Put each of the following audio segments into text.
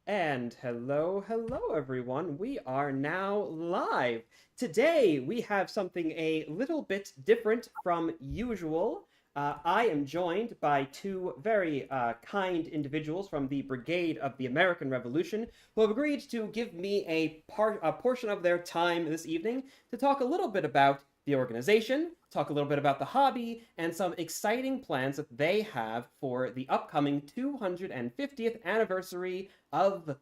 And hello everyone. We are now live. Today we have something a little bit different from usual. I am joined by two very kind individuals from the Brigade of the American Revolution who have agreed to give me a portion of their time this evening to talk a little bit about the organization, talk a little bit about the hobby, and some exciting plans that they have for the upcoming 250th anniversary of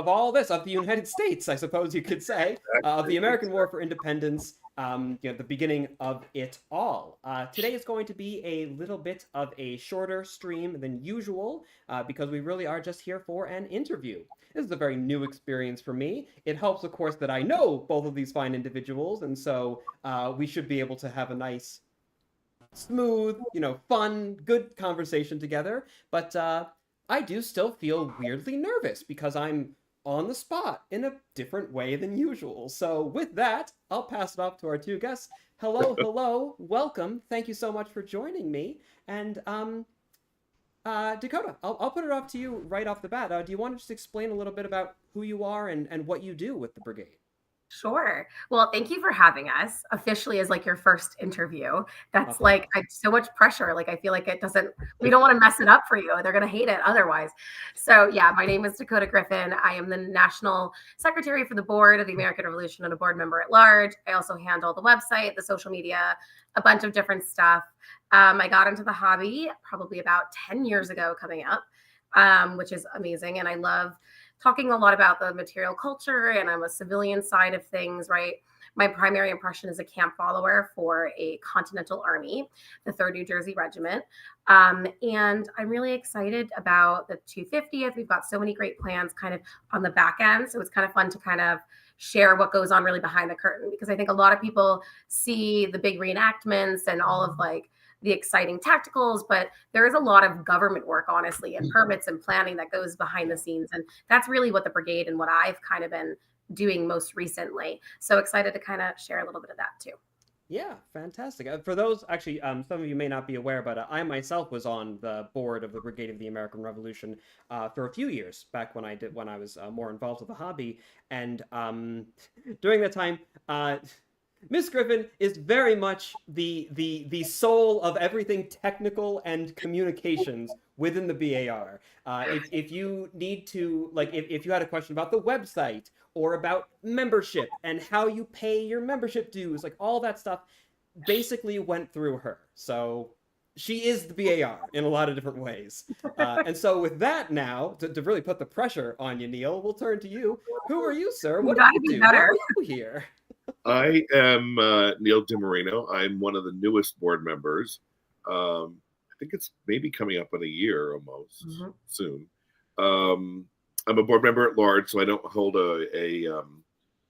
all this of the United States, I suppose you could say, of the American War for Independence. The beginning of it all. Today is going to be a little bit of a shorter stream than usual because we really are just here for an interview. This is a very new experience for me. It helps, of course, that I know both of these fine individuals, and so we should be able to have a nice smooth, fun, good conversation together. But I do still feel weirdly nervous because I'm on the spot in a different way than usual. So with that, I'll pass it off to our two guests. Hello, hello, welcome. Thank you so much for joining me. And Dakota, I'll put it off to you right off the bat. Do you want to just explain a little bit about who you are and what you do with the brigade? Sure. Well, thank you for having us officially as like your first interview. That's Uh-huh. like so much pressure. Like I feel like it doesn't we don't want to mess it up for you. They're going to hate it otherwise. So, yeah, my name is Dakota Griffin. I am the National Secretary for the Board of the American Revolution and a board member at large. I also handle the website, the social media, a bunch of different stuff. I got into the hobby probably about 10 years ago coming up, which is amazing. And I love talking a lot about the material culture, and I'm a civilian side of things, right? My primary impression is a camp follower for a Continental Army, the 3rd New Jersey Regiment. And I'm really excited about the 250th. We've got so many great plans kind of on the back end. So it's kind of fun to kind of share what goes on really behind the curtain, because I think a lot of people see the big reenactments and all of like the exciting tacticals, but there is a lot of government work, honestly, and permits and planning that goes behind the Yeah. scenes. And that's really what the brigade and what I've kind of been doing most recently. So excited to kind of share a little bit of that too. Yeah, fantastic. For those, actually, some of you may not be aware, but I myself was on the board of the Brigade of the American Revolution for a few years back when I was more involved with the hobby, and during that time, Miss Griffin is very much the soul of everything technical and communications within the BAR. If you need to, like, if you had a question about the website or about membership and how you pay your membership dues, like all that stuff basically went through her. So she is the BAR in a lot of different ways. And so with that now, to really put the pressure on you, Neil, we'll turn to you. Who are you, sir? You What do got you to be do? Why better. are you here? I am Neil DiMarino. I'm one of the newest board members. I think it's maybe coming up on a year almost Mhm. soon. Um, I'm a board member at large, so I don't hold a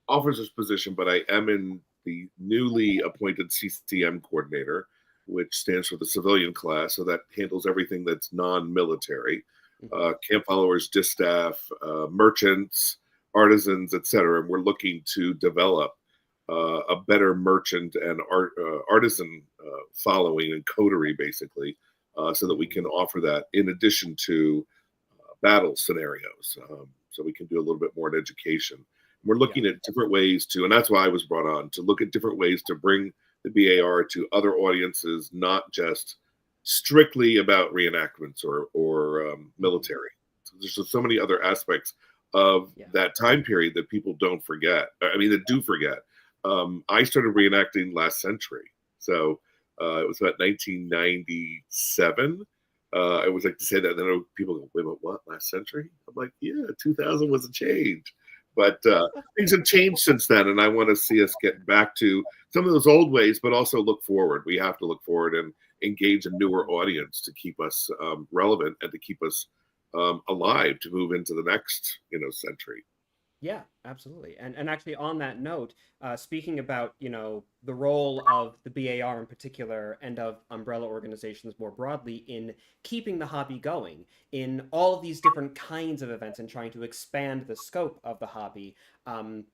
officer's position, but I am in the newly appointed CCM coordinator, which stands for the civilian class. So that handles everything that's non-military, Mhm. camp followers, distaff, merchants, artisans, etc. And we're looking to develop a better merchant and artisan following and coterie, basically, so that we Mhm. can offer that in addition to battle scenarios. So we can do a little bit more in education. We're Yeah. looking at different ways to, and that's why I was brought on to look at different ways to bring the BAR to other audiences, not just strictly about reenactments or Mhm. military. So there's just so many other aspects of Yeah. that time period that people don't forget. I mean, that do forget. I started reenacting last century, so it was about 1997. I always like to say that, and then people go, "Wait, what? Last century?" I'm like, "Yeah, 2000 was a change." But things have changed since then, and I want to see us get back to some of those old ways, but also look forward. We have to look forward and engage a newer audience to keep us relevant and to keep us alive to move into the next, century. Yeah, absolutely. And actually on that note, speaking about, the role of the BAR in particular and of umbrella organizations more broadly in keeping the hobby going in all of these different kinds of events and trying to expand the scope of the hobby.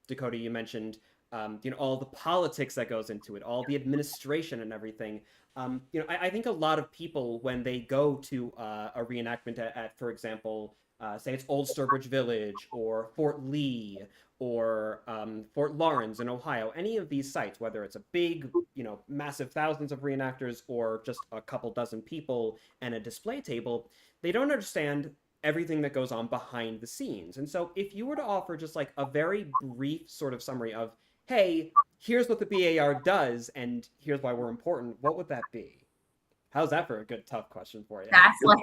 Dakota, you mentioned all the politics that goes into it, all the administration and everything. I think a lot of people when they go to a reenactment at, for example, say it's Old Sturbridge Village or Fort Lee or Fort Lawrence in Ohio, any of these sites, whether it's a big, massive thousands of reenactors or just a couple dozen people and a display table, they don't understand everything that goes on behind the scenes. And so if you were to offer just like a very brief sort of summary of, hey, here's what the BAR does and here's why we're important, what would that be? How's that for a good, tough question for you? That's like,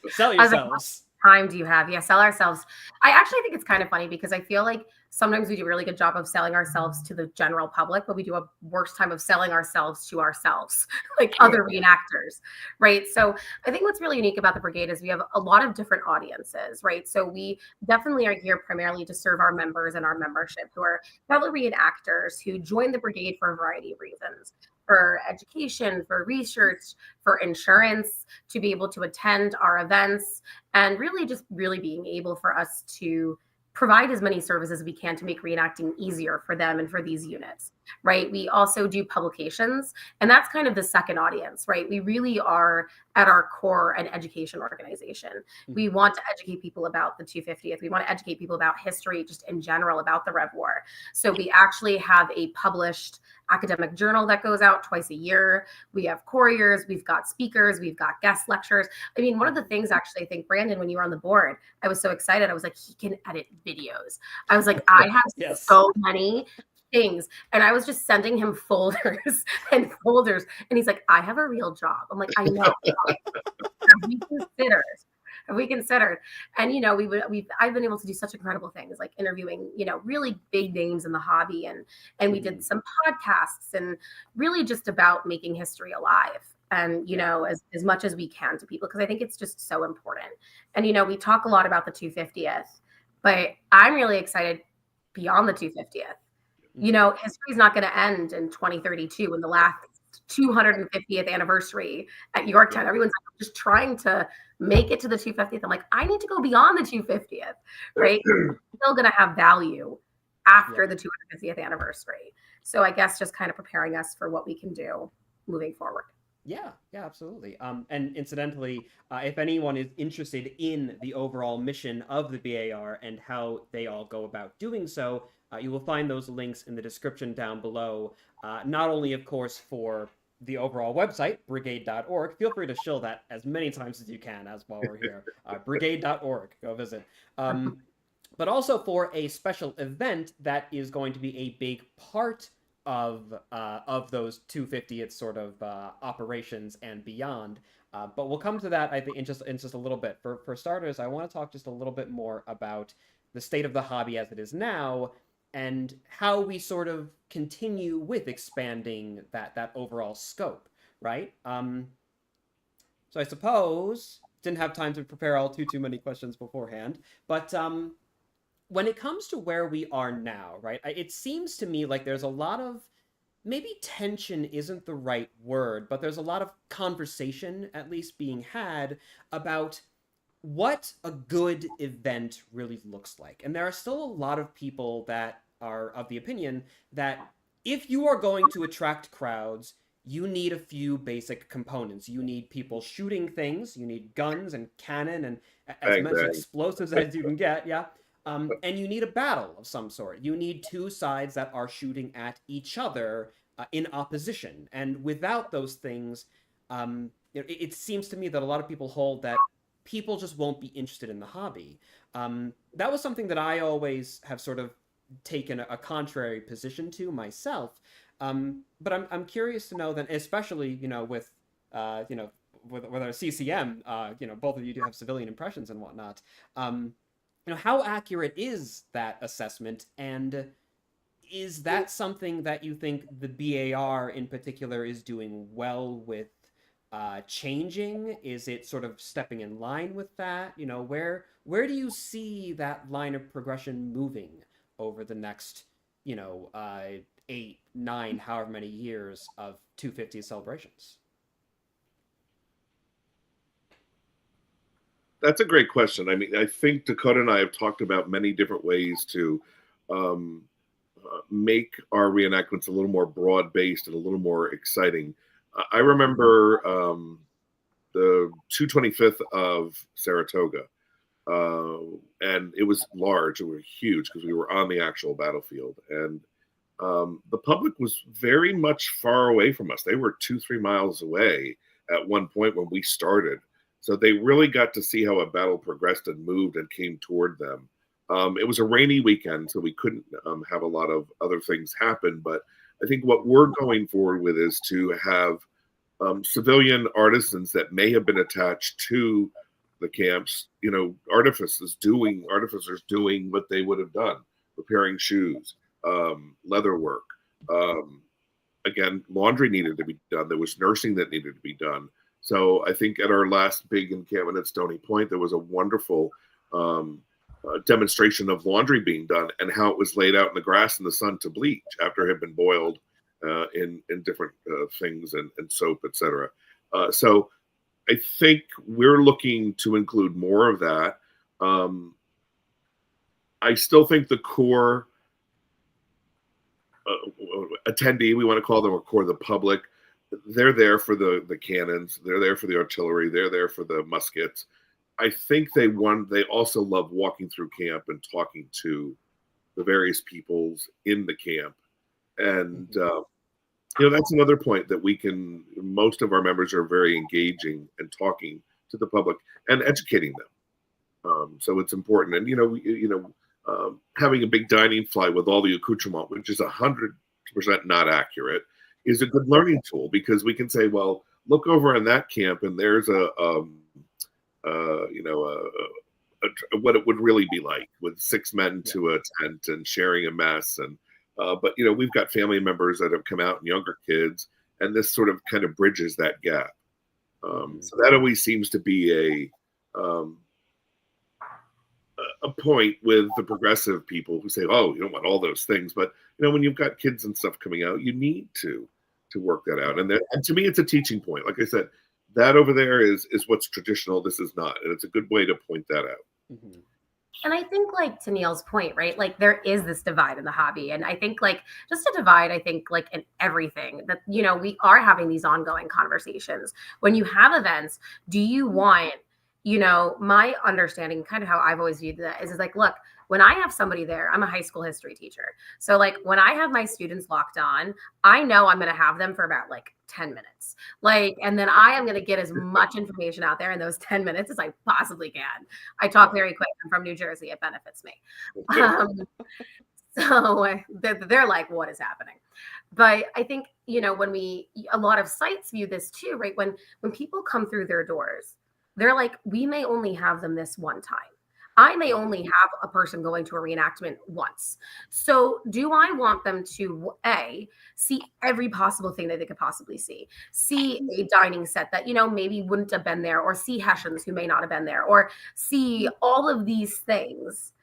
Sell I was like, yourselves. time do you have? Yeah, sell ourselves. I actually think it's kind of funny because I feel like sometimes we do a really good job of selling ourselves to the general public, but we do a worse time of selling ourselves to ourselves, like other reenactors, right? So I think what's really unique about the Brigade is we have a lot of different audiences, right? So we definitely are here primarily to serve our members and our membership who are fellow reenactors who join the Brigade for a variety of reasons. For education, for research, for insurance, to be able to attend our events, and really just really being able for us to provide as many services as we can to make reenacting easier for them and for these units, right? We also do publications, and that's kind of the second audience, right? We really are at our core an education organization. We want to educate people about the 250th. We want to educate people about history just in general, about the Rev War. So we actually have a published academic journal that goes out twice a year. We have couriers, we've got speakers, we've got guest lectures. I mean, one of the things actually, I think, Brandon, when you were on the board, I was so excited. I was like, he can edit videos. I was like, I have so many things. And I was just sending him folders and folders. And he's like, I have a real job. I'm like, I know. Have we considered? And I've been able to do such incredible things like interviewing, really big names in the hobby, and we did some podcasts and really just about making history alive and as much as we can to people, because I think it's just so important. And we talk a lot about the 250th, but I'm really excited beyond the 250th. History is not going to end in 2032 when the last 250th anniversary at Yorktown. Everyone's just trying to make it to the 250th. I'm like, I need to go beyond the 250th, right? It's still going to have value after the 250th anniversary. So I guess just kind of preparing us for what we can do moving forward. Yeah, absolutely. And incidentally, if anyone is interested in the overall mission of the BAR and how they all go about doing so, you will find those links in the description down below. Not only, of course, for the overall website, brigade.org. Feel free to shill that as many times as you can as while we're here. Brigade.org. Go visit. But also for a special event that is going to be a big part of those 250th sort of operations and beyond. But we'll come to that, I think, in just a little bit. For starters, I want to talk just a little bit more about the state of the hobby as it is now, and how we sort of continue with expanding that overall scope, right? So I suppose didn't have time to prepare all too many questions beforehand, but when it comes to where we are now, right? It seems to me like there's a lot of, maybe tension isn't the right word, but there's a lot of conversation at least being had about what a good event really looks like. And there are still a lot of people that are of the opinion that if you are going to attract crowds, you need a few basic components. You need people shooting things, you need guns and cannon and as much explosives as you can get, and you need a battle of some sort. You need two sides that are shooting at each other in opposition. And without those things, it seems to me that a lot of people hold that people just won't be interested in the hobby. That was something that I always have sort of taken a contrary position to myself. But I'm curious to know that, especially with our CCM, both of you do have civilian impressions and whatnot. How accurate is that assessment, and is that something that you think the BAR in particular is doing well with changing? Is it sort of stepping in line with that? Where do you see that line of progression moving over the next 8, 9, however many years of 250 celebrations? That's a great question. I mean, I think Dakota and I have talked about many different ways to make our reenactments a little more broad-based and a little more exciting. I remember the 225th of Saratoga. and it was large. It was huge because we were on the actual battlefield, and the public was very much far away from us. They were 2-3 miles away at one point when we started. So they really got to see how a battle progressed and moved and came toward them. It was a rainy weekend, so we couldn't have a lot of other things happen. But I think what we're going forward with is to have civilian artisans that may have been attached to the camps, artificers doing what they would have done, repairing shoes, leather work. Again, laundry needed to be done. There was nursing that needed to be done. So I think at our last big encampment at Stony Point, there was a wonderful demonstration of laundry being done and how it was laid out in the grass in the sun to bleach after it had been boiled in different things and soap, etc. So I think we're looking to include more of that. I still think the core attendee, we want to call them a core of the public, they're there for the cannons, they're there for the artillery, they're there for the muskets. I think they also love walking through camp and talking to the various peoples in the camp. And that's another point that most of our members are very engaging and talking to the public and educating them. So it's important. And having a big dining fly with all the accoutrement, which is 100% not accurate, is a good learning tool, because we can say, well, look over in that camp and there's what it would really be like with 6 men to a tent and sharing a mess. And but we've got family members that have come out and younger kids, and this sort of kind of bridges that gap. So that always seems to be a point with the progressive people who say, oh, you don't want all those things. But when you've got kids and stuff coming out, you need to work that out. And to me, it's a teaching point. Like I said, that over there is what's traditional. This is not. And it's a good way to point that out. Mm-hmm. And I think, like, to Neil's point, right? Like, there is this divide in the hobby. And I think, like, just a divide, I think, like, in everything that, we are having these ongoing conversations. When you have events, do you want, my understanding, kind of how I've always viewed that is like, look, when I have somebody there, I'm a high school history teacher. So, like, when I have my students locked on, I know I'm going to have them for about, like, 10 minutes. Like, and then I am going to get as much information out there in those 10 minutes as I possibly can. I talk very quick. I'm from New Jersey. It benefits me. So they're like, what is happening? But I think, when a lot of sites view this too, right? When people come through their doors, they're like, we may only have them this one time. I may only have a person going to a reenactment once. So do I want them to, see every possible thing that they could possibly see a dining set that, maybe wouldn't have been there, or see Hessians who may not have been there, or see all of these things,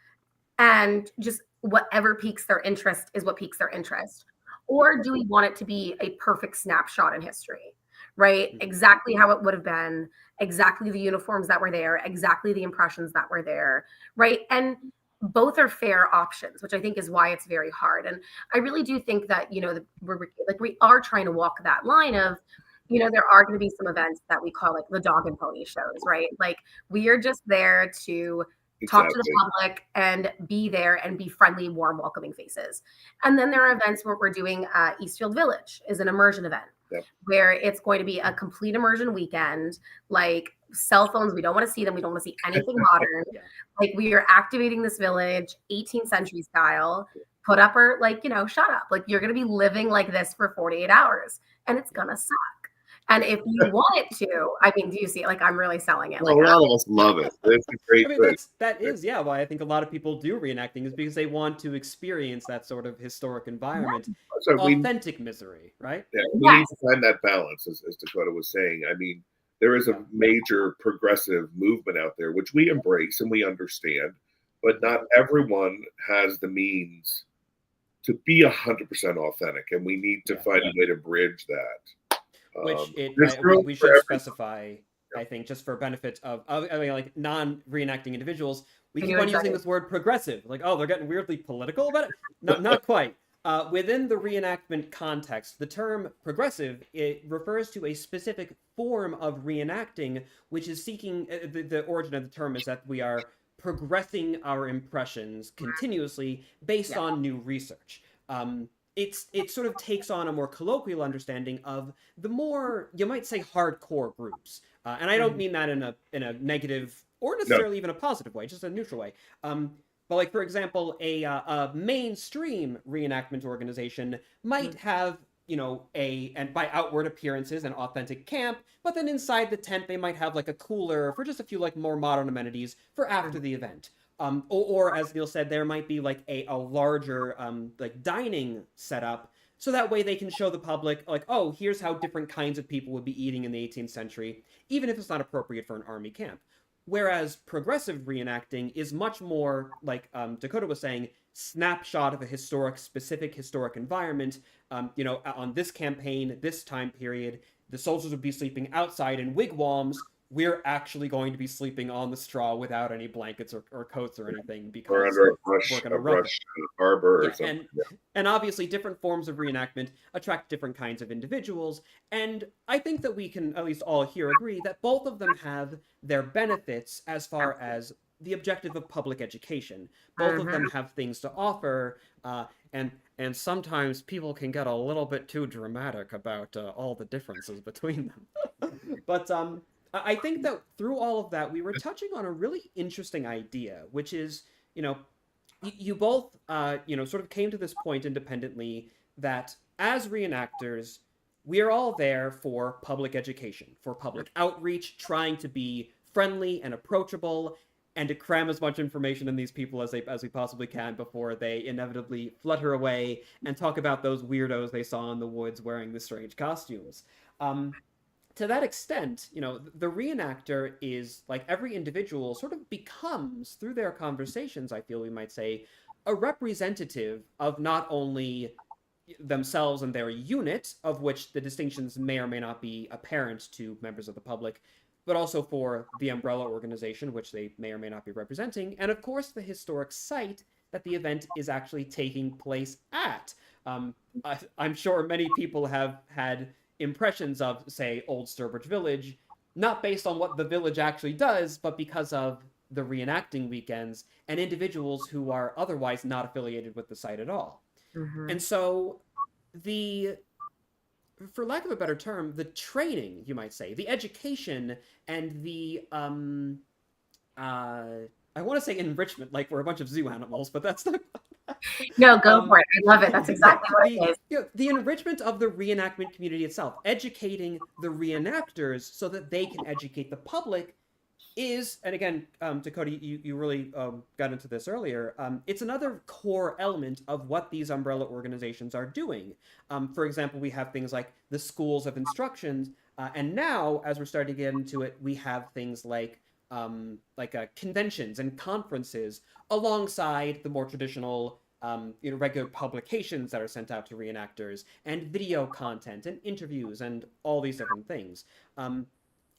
and just whatever piques their interest is what piques their interest? Or do we want it to be a perfect snapshot in history? Right? Exactly how it would have been, exactly the uniforms that were there, exactly the impressions that were there, right? And both are fair options, which I think is why it's very hard. And I really do think that, we are trying to walk that line of, there are going to be some events that we call like the dog and pony shows, right? Like, we are just there to talk to the public and be there and be friendly, warm, welcoming faces. And then there are events where we're doing Eastfield Village is an immersion event. Yep. Where it's going to be a complete immersion weekend, like cell phones. We don't want to see them. We don't want to see anything modern. Yeah. Like, we are activating this village 18th century style, put up or shut up. Like, you're going to be living like this for 48 hours and it's going to suck. And if you want it to, I mean, do you see it? Like, I'm really selling it. Well, a lot of us love it. It's a great thing. That is why I think a lot of people do reenacting, is because they want to experience that sort of historic environment, authentic misery, right? Yeah, we need to find that balance, as Dakota was saying. I mean, there is a major progressive movement out there, which we embrace and we understand, but not everyone has the means to be 100% authentic, and we need to find a way to bridge that. We should specify, I think, just for benefit of like non-reenacting individuals, we keep on using this word progressive. Like, oh, they're getting weirdly political about it. Not quite. Within the reenactment context, the term progressive, it refers to a specific form of reenacting, which is seeking, the origin of the term is that we are progressing our impressions continuously based on new research. It sort of takes on a more colloquial understanding of the more, you might say, hardcore groups, and I don't mean that in a negative or No. necessarily even a positive way, just a neutral way. But like, for example, a mainstream reenactment organization might have, you know, and by outward appearances, an authentic camp, but then inside the tent they might have like a cooler for just a few like more modern amenities for after the event. Or as Neil said, there might be like a larger like dining setup, so that way they can show the public like, oh, here's how different kinds of people would be eating in the 18th century, even if it's not appropriate for an army camp. Whereas progressive reenacting is much more like Dakota was saying, snapshot of a specific historic environment. You know, on this campaign, this time period, the soldiers would be sleeping outside in wigwams. We're actually going to be sleeping on the straw without any blankets or coats or anything, because Or under a we're going to rub it. harbor or Yeah, something. and obviously different forms of reenactment attract different kinds of individuals, and I think that we can at least all here agree that both of them have their benefits as far as the objective of public education. Both of them have things to offer, and sometimes people can get a little bit too dramatic about all the differences between them. But I think that through all of that, we were touching on a really interesting idea, which is, you know, you both, you know, sort of came to this point independently that as reenactors, we are all there for public education, for public outreach, trying to be friendly and approachable, and to cram as much information in these people as we possibly can before they inevitably flutter away and talk about those weirdos they saw in the woods wearing the strange costumes. To that extent, you know, the reenactor is, like every individual, sort of becomes, through their conversations, I feel we might say, a representative of not only themselves and their unit, of which the distinctions may or may not be apparent to members of the public, but also for the umbrella organization, which they may or may not be representing, and of course the historic site that the event is actually taking place at. I'm sure many people have had impressions of, say, Old Sturbridge Village, not based on what the village actually does, but because of the reenacting weekends and individuals who are otherwise not affiliated with the site at all. And so for lack of a better term, the training, you might say, the education and the I want to say enrichment, like we're a bunch of zoo animals, but that's not. No, go for it. I love it. That's exactly what it is. You know, the enrichment of the reenactment community itself, educating the reenactors so that they can educate the public is, and again, Dakota, you really got into this earlier, it's another core element of what these umbrella organizations are doing. For example, we have things like the schools of instructions, and now, as we're starting to get into it, we have things like conventions and conferences alongside the more traditional you know, regular publications that are sent out to reenactors, and video content and interviews and all these different things.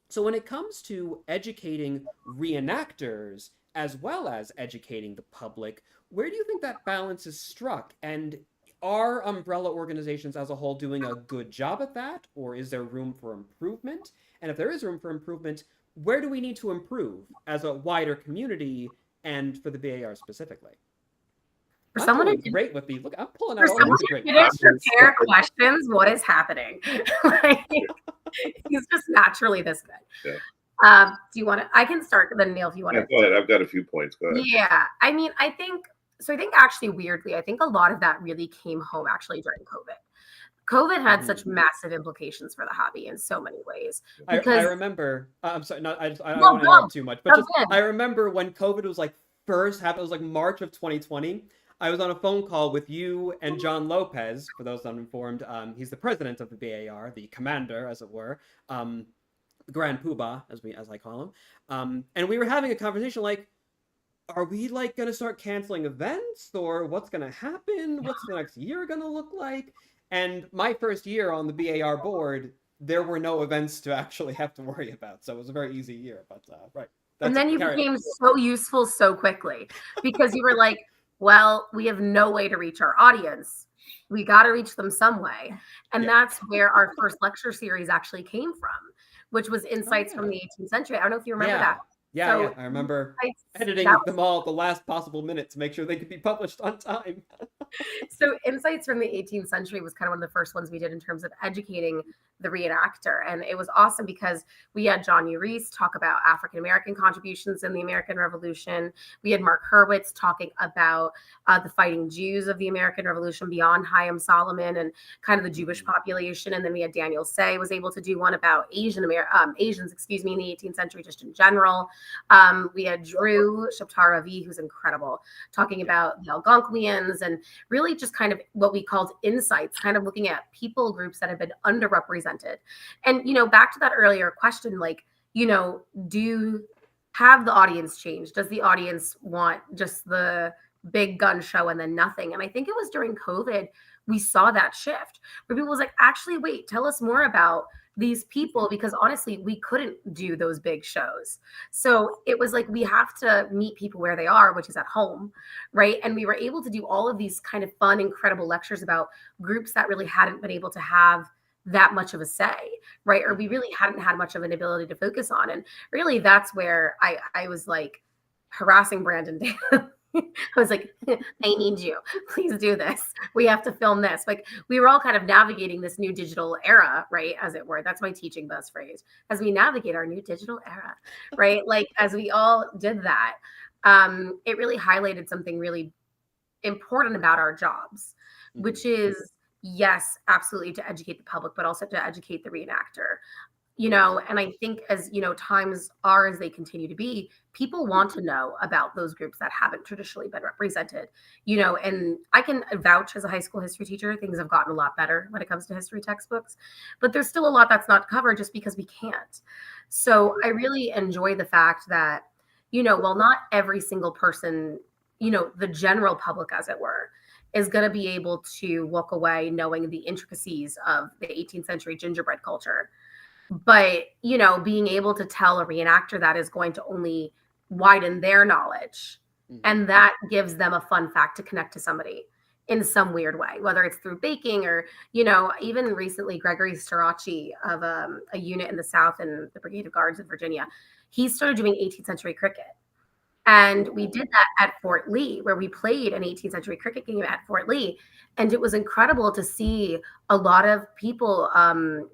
So when it comes to educating reenactors as well as educating the public, where do you think that balance is struck? And are umbrella organizations as a whole doing a good job at that, or is there room for improvement? And if there is room for improvement, where do we need to improve as a wider community and for the BAR specifically? For I'm someone who doing great with the look. I'm pulling For out all someone these who great didn't questions. prepare questions, what is happening? Like, he's just naturally this good. Yeah. Do you want to? I can start, then Neil, if you want to. Go ahead. I've got a few points. Go ahead. Yeah, I mean, I think actually weirdly, I think a lot of that really came home actually during COVID. COVID had such massive implications for the hobby in so many ways. I Because remember. I'm sorry. I don't No, want to go. interrupt too much, but Go just ahead. I remember when COVID was like first happened. It was like March of 2020. I was on a phone call with you and John Lopez. For those uninformed, he's the president of the BAR, the commander, as it were, Grand Poobah, as I call him. And we were having a conversation like, are we like going to start canceling events, or what's going to happen? What's the next year going to look like? And my first year on the BAR board, there were no events to actually have to worry about. So it was a very easy year, but right. And then you became so useful so quickly because you were like, well, we have no way to reach our audience. We got to reach them some way. And that's where our first lecture series actually came from, which was Insights from the 18th Century. I don't know if you remember that. Yeah, So yeah. I remember I, editing that them all at the last possible minute to make sure they could be published on time. so insights from the 18th century was kind of one of the first ones we did in terms of educating the reenactor, and it was awesome because we had John U. Reese talk about African American contributions in the American Revolution. We had Mark Hurwitz talking about the fighting Jews of the American Revolution beyond Chaim Solomon and kind of the Jewish population, and then we had Daniel Say was able to do one about Asians, excuse me, in the 18th century just in general. We had Drew Shaptar Avi, who's incredible, talking about the Algonquians and really just kind of what we called insights, kind of looking at people groups that have been underrepresented. And, back to that earlier question, like, do have the audience change? Does the audience want just the big gun show and then nothing? And I think it was during COVID, we saw that shift where people was like, actually, wait, tell us more about these people, because honestly, we couldn't do those big shows. So it was like, we have to meet people where they are, which is at home, right? And we were able to do all of these kind of fun, incredible lectures about groups that really hadn't been able to have that much of a say, right? Or we really hadn't had much of an ability to focus on. And really that's where I was like harassing Brandon. I was like, I need you. Please do this. We have to film this. Like, we were all kind of navigating this new digital era, right? As it were. That's my teaching buzz phrase. As we navigate our new digital era, right? Like, as we all did that, it really highlighted something really important about our jobs, which is, yes, absolutely to educate the public, but also to educate the reenactor. And I think as times are as they continue to be, people want to know about those groups that haven't traditionally been represented. And I can vouch as a high school history teacher, things have gotten a lot better when it comes to history textbooks, but there's still a lot that's not covered just because we can't. So I really enjoy the fact that, while not every single person, the general public, as it were, is going to be able to walk away knowing the intricacies of the 18th century gingerbread culture. But, being able to tell a reenactor that is going to only widen their knowledge. And that gives them a fun fact to connect to somebody in some weird way, whether it's through baking or, even recently, Gregory Starachi of a unit in the South in the Brigade of Guards in Virginia, he started doing 18th century cricket. And we did that at Fort Lee, where we played an 18th century cricket game at Fort Lee. And it was incredible to see a lot of people.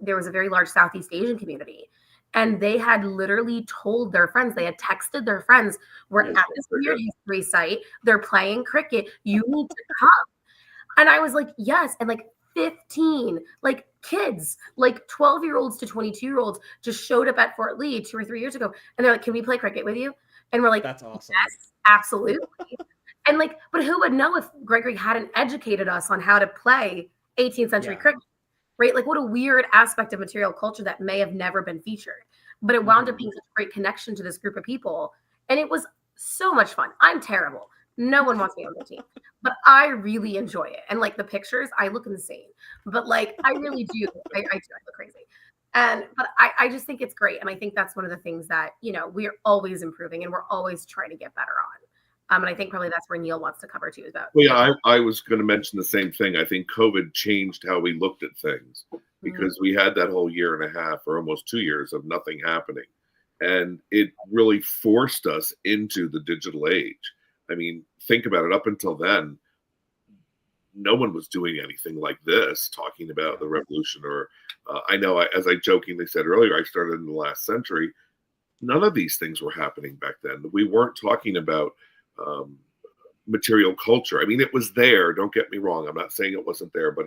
There was a very large Southeast Asian community. And they had literally told their friends, they had texted their friends, we're at this weird history site. They're playing cricket. You need to come. And I was like, yes. And like 15, like kids, like 12-year-olds to 22-year-olds just showed up at Fort Lee 2 or 3 years ago. And they're like, can we play cricket with you? And we're like, that's awesome. Yes, absolutely. And like, but who would know if Gregory hadn't educated us on how to play 18th century cricket, right? Like, what a weird aspect of material culture that may have never been featured. But it wound up being such a great connection to this group of people. And it was so much fun. I'm terrible. No one wants me on the team, but I really enjoy it. And like the pictures, I look insane, but like, I really do. I look crazy. But I just think it's great. And I think that's one of the things that, we're always improving and we're always trying to get better on. And I think probably that's where Neil wants to cover too, is about. Well, yeah, I was going to mention the same thing. I think COVID changed how we looked at things because we had that whole year and a half or almost 2 years of nothing happening. And it really forced us into the digital age. I mean, think about it. Up until then, no one was doing anything like this, talking about the revolution. Or I know, as I jokingly said earlier, I started in the last century. None of these things were happening back then. We weren't talking about material culture. I mean, it was there. Don't get me wrong. I'm not saying it wasn't there, but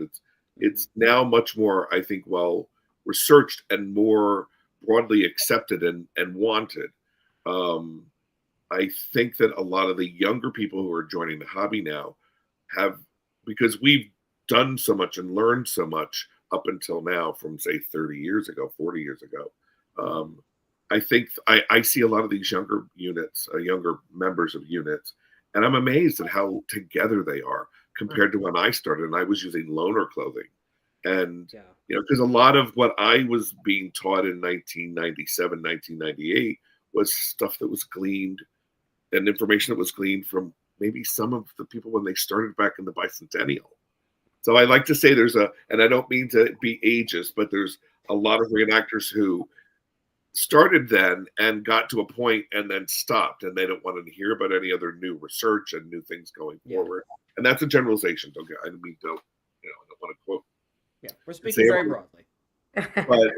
it's now much more, I think, well researched and more broadly accepted and wanted. I think that a lot of the younger people who are joining the hobby now have, because we've done so much and learned so much up until now from, say, 30 years ago, 40 years ago. I think I see a lot of these younger units, younger members of units, and I'm amazed at how together they are compared to when I started and I was using loaner clothing. And, because a lot of what I was being taught in 1997, 1998 was stuff that was gleaned and information that was gleaned from maybe some of the people when they started back in the bicentennial. So I like to say and I don't mean to be ageist, but there's a lot of reenactors who started then and got to a point and then stopped, and they don't want to hear about any other new research and new things going forward. And that's a generalization. Don't get, I mean, don't, I don't want to quote. Yeah, we're speaking very broadly. But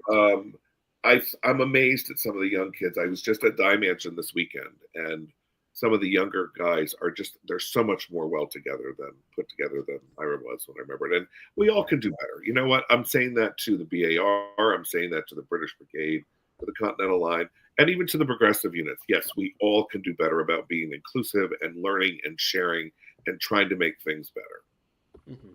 I'm amazed at some of the young kids. I was just at Die Mansion this weekend, and some of the younger guys are just, they're so much more put together than I was when I remember it. And we all can do better. You know what? I'm saying that to the BAR. I'm saying that to the British Brigade, to the Continental Line, and even to the progressive units. Yes, we all can do better about being inclusive and learning and sharing and trying to make things better. Mm-hmm.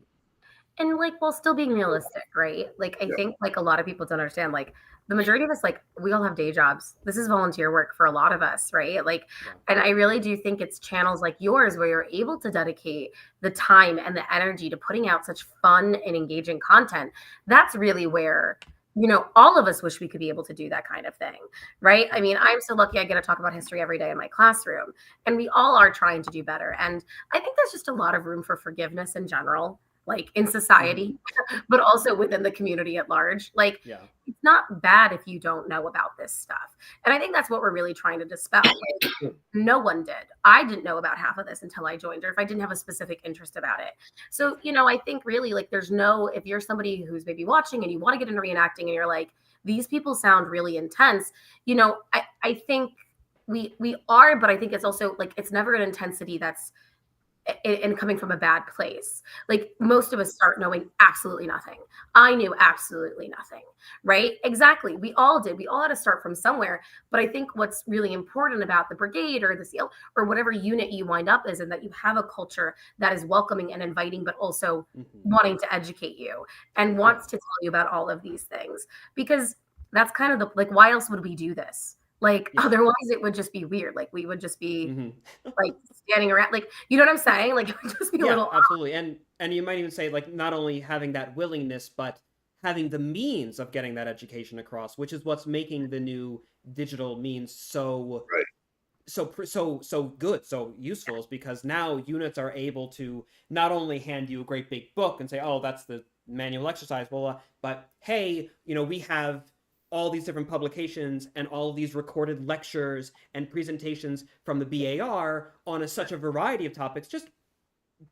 And like, while still being realistic, right? Like, I think like a lot of people don't understand, like the majority of us, like we all have day jobs. This is volunteer work for a lot of us, right? Like, and I really do think it's channels like yours where you're able to dedicate the time and the energy to putting out such fun and engaging content. That's really where, you know, all of us wish we could be able to do that kind of thing, right? I mean, I'm so lucky I get to talk about history every day in my classroom, and we all are trying to do better. And I think there's just a lot of room for forgiveness in general, like in society, but also within the community at large. Like, it's not bad if you don't know about this stuff. And I think that's what we're really trying to dispel. Like, no one did. I didn't know about half of this until I joined, or if I didn't have a specific interest about it. So, you know, I think really like there's no, if you're somebody who's maybe watching and you want to get into reenacting and you're like, these people sound really intense, you know, I think we are, but I think it's also like, it's never an intensity that's, and coming from a bad place. Like most of us start knowing absolutely nothing. I knew absolutely nothing, right? Exactly. We all did. We all had to start from somewhere. But I think what's really important about the brigade or the SEAL or whatever unit you wind up is, and that you have a culture that is welcoming and inviting, but also wanting to educate you and wants to tell you about all of these things. Because that's kind of the, like, why else would we do this? Like, otherwise it would just be weird. Like we would just be like standing around, like, you know what I'm saying? Like it would just be a little absolutely. And you might even say like not only having that willingness, but having the means of getting that education across, which is what's making the new digital means so good, so useful, is because now units are able to not only hand you a great big book and say, oh, that's the manual exercise, but hey, you know, we have all these different publications and all these recorded lectures and presentations from the BAR on such a variety of topics. Just,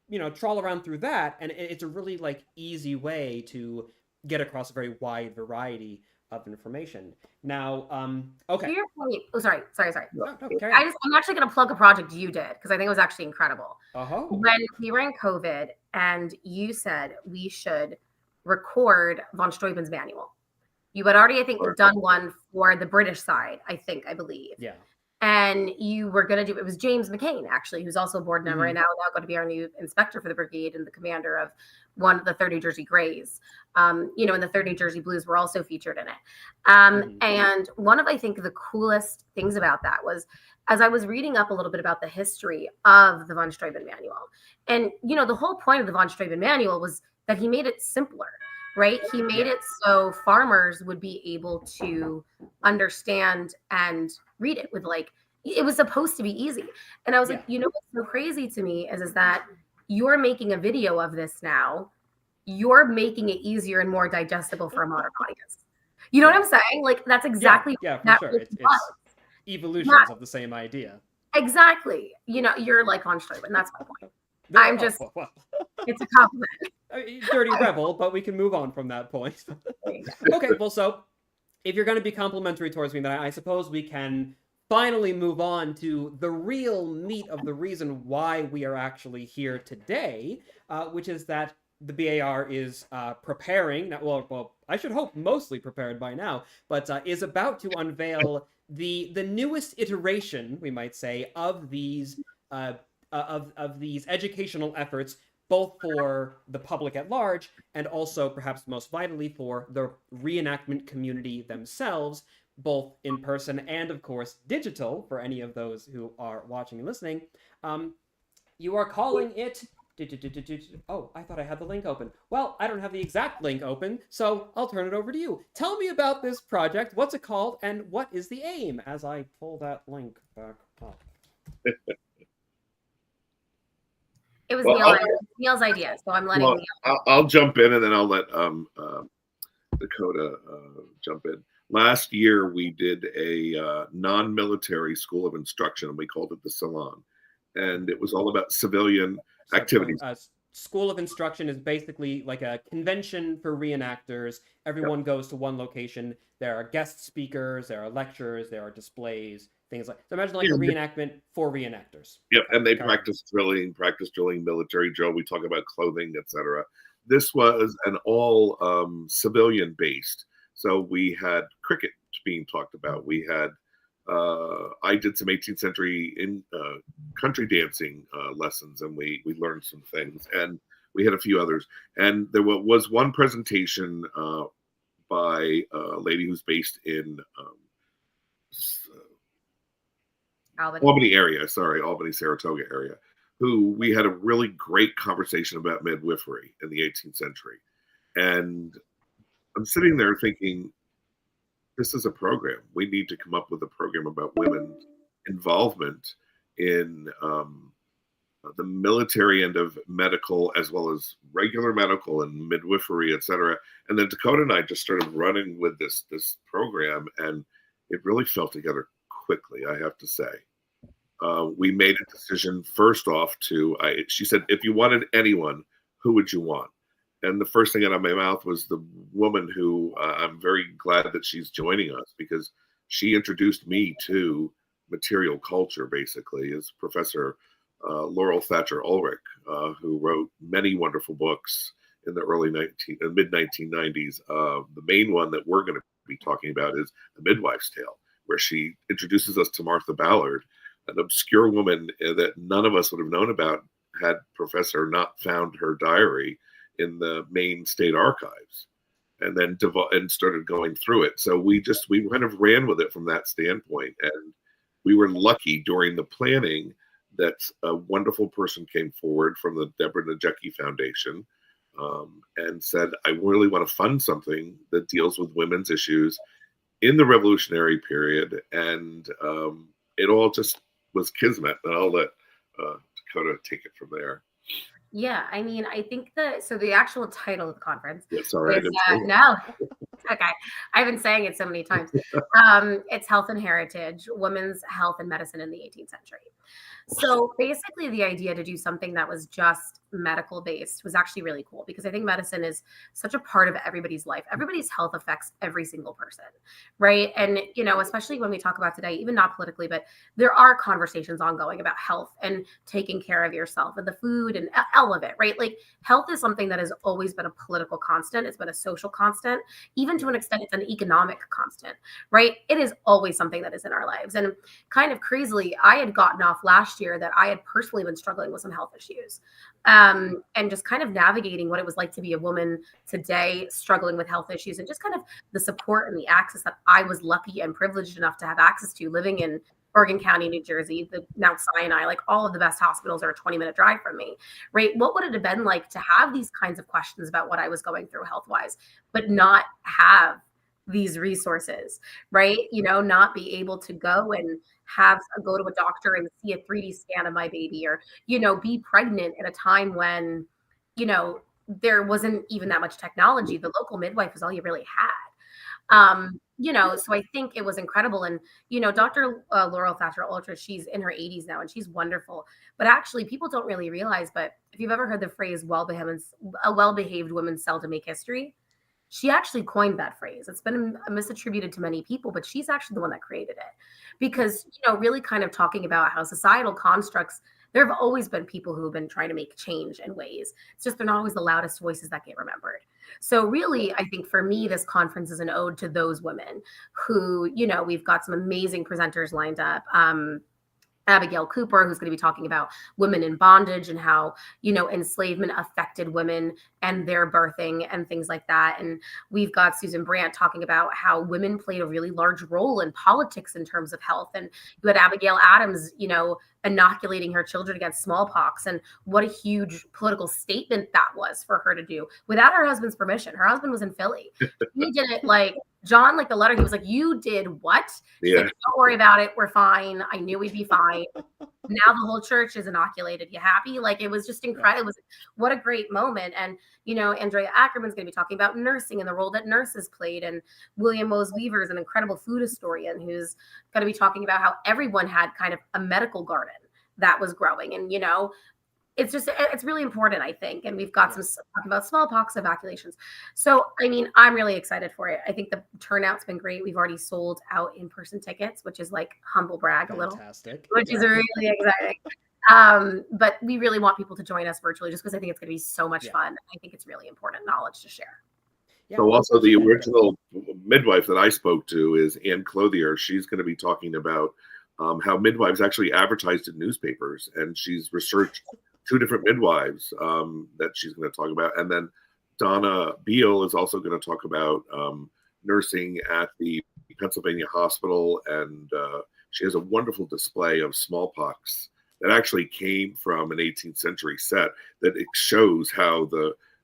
you know, trawl around through that, and it's a really like easy way to get across a very wide variety of information. Now, okay. To your point, oh, sorry. No, I'm actually going to plug a project you did because I think it was actually incredible. When we were in COVID, and you said we should record von Steuben's manual. You had already, I think, done one for the British side, I believe. Yeah. And you were going to do, it was James McCain, actually, who's also a board member and now going to be our new inspector for the brigade and the commander of one of the 30 Jersey Greys. You know, and the 30 Jersey Blues were also featured in it. And one of, I think, the coolest things about that was, as I was reading up a little bit about the history of the von Steuben manual, and, you know, the whole point of the von Steuben manual was that he made it simpler. Right? He made it so farmers would be able to understand and read it with, like, it was supposed to be easy. And I was like, you know, what's so crazy to me is that you're making a video of this now. You're making it easier and more digestible for a modern audience. You know what I'm saying? Like, that's exactly for sure. It's evolutions of the same idea. Exactly. You know, you're like von Steuben. That's my point. I'm just, it's a compliment. Dirty rebel, but we can move on from that point. Okay, well, so if you're going to be complimentary towards me, then I suppose we can finally move on to the real meat of the reason why we are actually here today, which is that the BAR is preparing, well, I should hope mostly prepared by now, but is about to unveil the newest iteration, we might say, of these of these educational efforts, both for the public at large and also, perhaps most vitally, for the reenactment community themselves, both in person and, of course, digital, for any of those who are watching and listening. You are calling it... Oh, I thought I had the link open. Well, I don't have the exact link open, so I'll turn it over to you. Tell me about this project, what's it called, and what is the aim, as I pull that link back up. It was Neil's idea, so I'm letting Neil. I'll jump in, and then I'll let Dakota jump in. Last year, we did a non-military school of instruction, and we called it the Salon. And it was all about civilian So for activities. School of Instruction is basically like a convention for reenactors. Yep. Everyone goes to one location. There are guest speakers, there are lectures, there are displays, things like. So imagine like a Yeah, reenactment for reenactors. yep, and they Got it. practice drilling, military drill. We talk about clothing, etc. This was an all civilian based. So we had cricket being talked about. We had I did some 18th century in country dancing lessons, and we learned some things, and we had a few others. And there was one presentation by a lady who's based in Albany area, sorry, Albany, Saratoga area, who we had a really great conversation about midwifery in the 18th century. And I'm sitting there thinking, this is a program. We need to come up with a program about women's involvement in the military end of medical, as well as regular medical and midwifery, et cetera. And then Dakota and I just started running with this program, and it really fell together quickly, I have to say. We made a decision first off she said, if you wanted anyone, who would you want? And the first thing out of my mouth was the woman who I'm very glad that she's joining us, because she introduced me to material culture, basically, is Professor Laurel Thatcher Ulrich, who wrote many wonderful books in the mid 1990s. The main one that we're going to be talking about is The Midwife's Tale, where she introduces us to Martha Ballard, an obscure woman that none of us would have known about had Professor not found her diary in the Maine State Archives, and then started going through it. So we kind of ran with it from that standpoint, and we were lucky during the planning that a wonderful person came forward from the Deborah Najecki Foundation and said, I really want to fund something that deals with women's issues in the Revolutionary period. And it all just was kismet. And I'll let Dakota take it from there. Yeah, I mean, I think the actual title of the conference is no, okay. I've been saying it so many times. It's Health and Heritage, Women's Health and Medicine in the 18th Century. So basically the idea to do something that was just medical based was actually really cool, because I think medicine is such a part of everybody's life. Everybody's health affects every single person, right? And, especially when we talk about today, even not politically, but there are conversations ongoing about health and taking care of yourself and the food and all of it, right? Like health is something that has always been a political constant. It's been a social constant, even to an extent, it's an economic constant, right? It is always something that is in our lives. And kind of crazily, I had gotten off last year that I had personally been struggling with some health issues, and just kind of navigating what it was like to be a woman today, struggling with health issues, and just kind of the support and the access that I was lucky and privileged enough to have access to living in Bergen County, New Jersey, the Mount Sinai, like all of the best hospitals are a 20-minute drive from me, right? What would it have been like to have these kinds of questions about what I was going through health-wise, but not have these resources, right? Not be able to go and go to a doctor and see a 3D scan of my baby, or, be pregnant at a time when, there wasn't even that much technology. The local midwife was all you really had. So I think it was incredible. And, Dr. Laurel Thatcher Ulrich, she's in her 80s now and she's wonderful. But actually, people don't really realize, but if you've ever heard the phrase, a well-behaved woman seldom make history, she actually coined that phrase. It's been misattributed to many people, but she's actually the one that created it. Because, really kind of talking about how societal constructs, there have always been people who have been trying to make change in ways. It's just they're not always the loudest voices that get remembered. So really, I think for me, this conference is an ode to those women who, we've got some amazing presenters lined up. Abigail Cooper, who's going to be talking about women in bondage and how, enslavement affected women and their birthing and things like that. And we've got Susan Brandt talking about how women played a really large role in politics in terms of health. And you had Abigail Adams, inoculating her children against smallpox, and what a huge political statement that was for her to do without her husband's permission. Her husband was in Philly. He did it like John, like the letter, he was like, you did what? Yeah. Said, don't worry about it. We're fine. I knew we'd be fine. Now the whole church is inoculated. You happy? Like, it was just incredible. It was, what a great moment. And, Andrea Ackerman's going to be talking about nursing and the role that nurses played. And William Mose Weaver is an incredible food historian who's going to be talking about how everyone had kind of a medical garden that was growing. And, it's really important, I think. And we've got some talking about smallpox evacuations. So, I mean, I'm really excited for it. I think the turnout's been great. We've already sold out in-person tickets, which is like humble brag a little, which is really exciting. But we really want people to join us virtually just because I think it's going to be so much fun. I think it's really important knowledge to share. Yeah. So also the original midwife that I spoke to is Ann Clothier. She's going to be talking about how midwives actually advertised in newspapers, and she's researched 2 different midwives that she's going to talk about. And then Donna Beal is also going to talk about nursing at the Pennsylvania Hospital. And she has a wonderful display of smallpox that actually came from an 18th century set that it shows how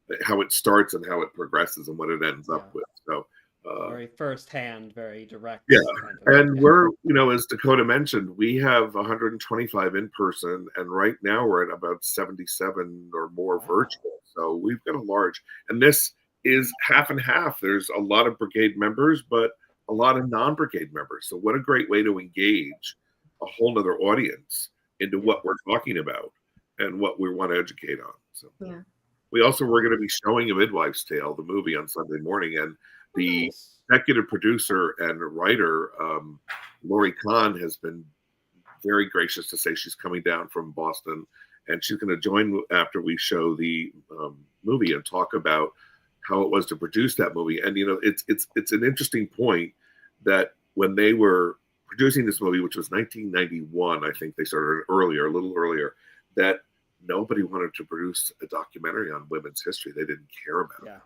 it starts and how it progresses and what it ends up with. So very firsthand, very direct. Yeah. And we're, as Dakota mentioned, we have 125 in person, and right now we're at about 77 or more virtual. So we've got a large, and this is half and half. There's a lot of Brigade members, but a lot of non-Brigade members. So what a great way to engage a whole nother audience into what we're talking about and what we want to educate on. So we're going to be showing A Midwife's Tale, the movie, on Sunday morning, and the executive producer and writer, Lori Kahn, has been very gracious to say she's coming down from Boston, and she's going to join after we show the movie and talk about how it was to produce that movie. And it's an interesting point that when they were producing this movie, which was 1991, I think they started a little earlier, that nobody wanted to produce a documentary on women's history. They didn't care about it.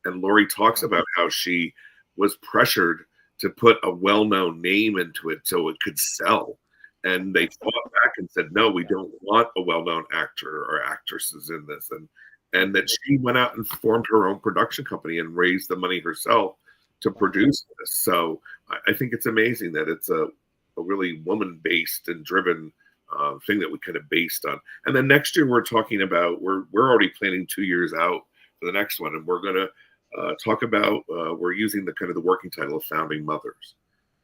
And Lori talks about how she was pressured to put a well-known name into it so it could sell. And they fought back and said, no, we don't want a well-known actor or actresses in this. And that she went out and formed her own production company and raised the money herself to produce this. So I think it's amazing that it's a really woman-based and driven thing that we kind of based on. And then next year we're talking about, we're already planning 2 years out for the next one. And we're going to talk about, we're using the working title of Founding Mothers,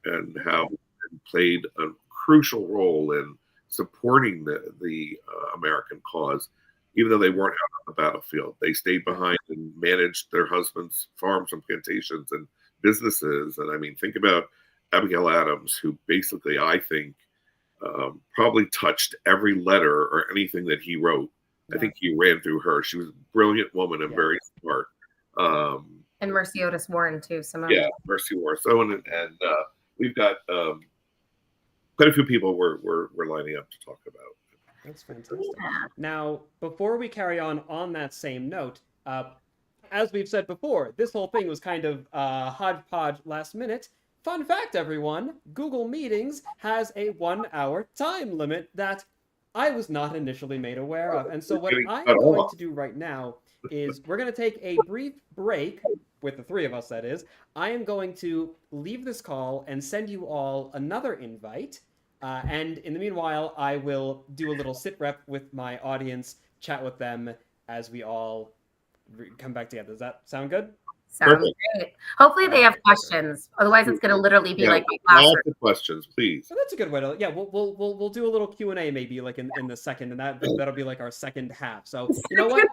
and how it played a crucial role in supporting the American cause, even though they weren't out on the battlefield. They stayed behind and managed their husbands' farms and plantations and businesses. And I mean, think about Abigail Adams, who basically, I think, probably touched every letter or anything that he wrote. I think he ran through her. She was a brilliant woman and very smart. And Mercy Otis Warren too. Mercy Warren. So and we've got quite a few people we're lining up to talk about. That's fantastic. Now, before we carry on that same note, as we've said before, this whole thing was kind of hodgepodge last minute. Fun fact, everyone, Google Meetings has a 1-hour time limit that I was not initially made aware of. And so what I'm going to do right now is we're going to take a brief break, with the 3 of us, that is. I am going to leave this call and send you all another invite. And in the meanwhile, I will do a little sit rep with my audience, chat with them as we all come back together. Does that sound good? Sounds great. Hopefully they have questions. Otherwise, it's going to literally be like my class. Lots of questions, please. So that's a good way to. Yeah, we'll do a little Q&A maybe like in the second, and that'll be like our second half. So you know what?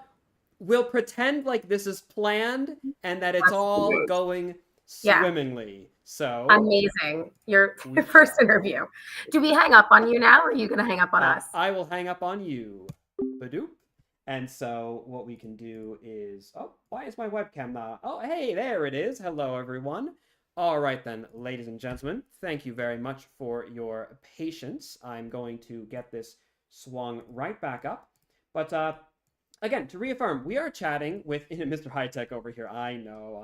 We'll pretend like this is planned and that it's all going swimmingly. So amazing. Your first interview. Do we hang up on you now, or are you going to hang up on us? I will hang up on you. Badoop. And so what we can do is, why is my webcam not? Oh, hey, there it is. Hello, everyone. All right, then, ladies and gentlemen, thank you very much for your patience. I'm going to get this swung right back up. But again, to reaffirm, we are chatting with Mr. High Tech over here. I know.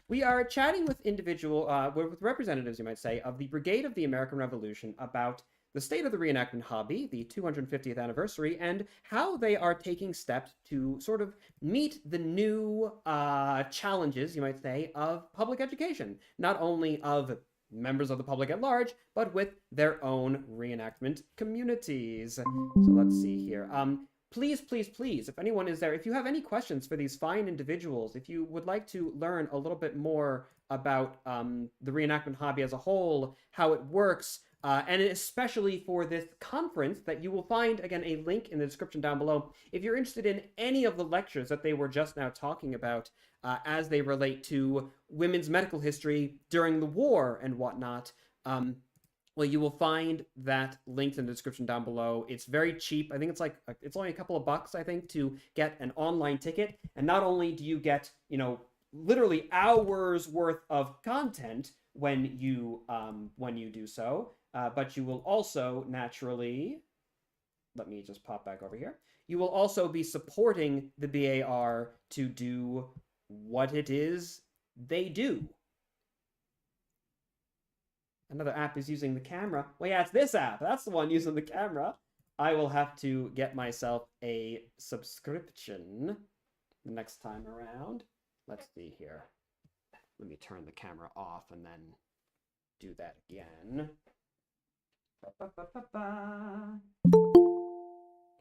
We are chatting with with representatives, you might say, of the Brigade of the American Revolution about the state of the reenactment hobby, the 250th anniversary, and how they are taking steps to sort of meet the new challenges, you might say, of public education. Not only of members of the public at large, but with their own reenactment communities. So let's see here. Please, please, please, if anyone is there, if you have any questions for these fine individuals, if you would like to learn a little bit more about the reenactment hobby as a whole, how it works, and especially for this conference that you will find, again, a link in the description down below. If you're interested in any of the lectures that they were just now talking about as they relate to women's medical history during the war and whatnot, well, you will find that linked in the description down below. It's very cheap. I think it's like, it's only a couple of bucks, I think, to get an online ticket. And not only do you get, literally hours worth of content when you do so, but you will also naturally, let me just pop back over here. You will also be supporting the BAR to do what it is they do. Another app is using the camera. Well, yeah, it's this app. That's the one using the camera. I will have to get myself a subscription the next time around. Let's see here. Let me turn the camera off and then do that again.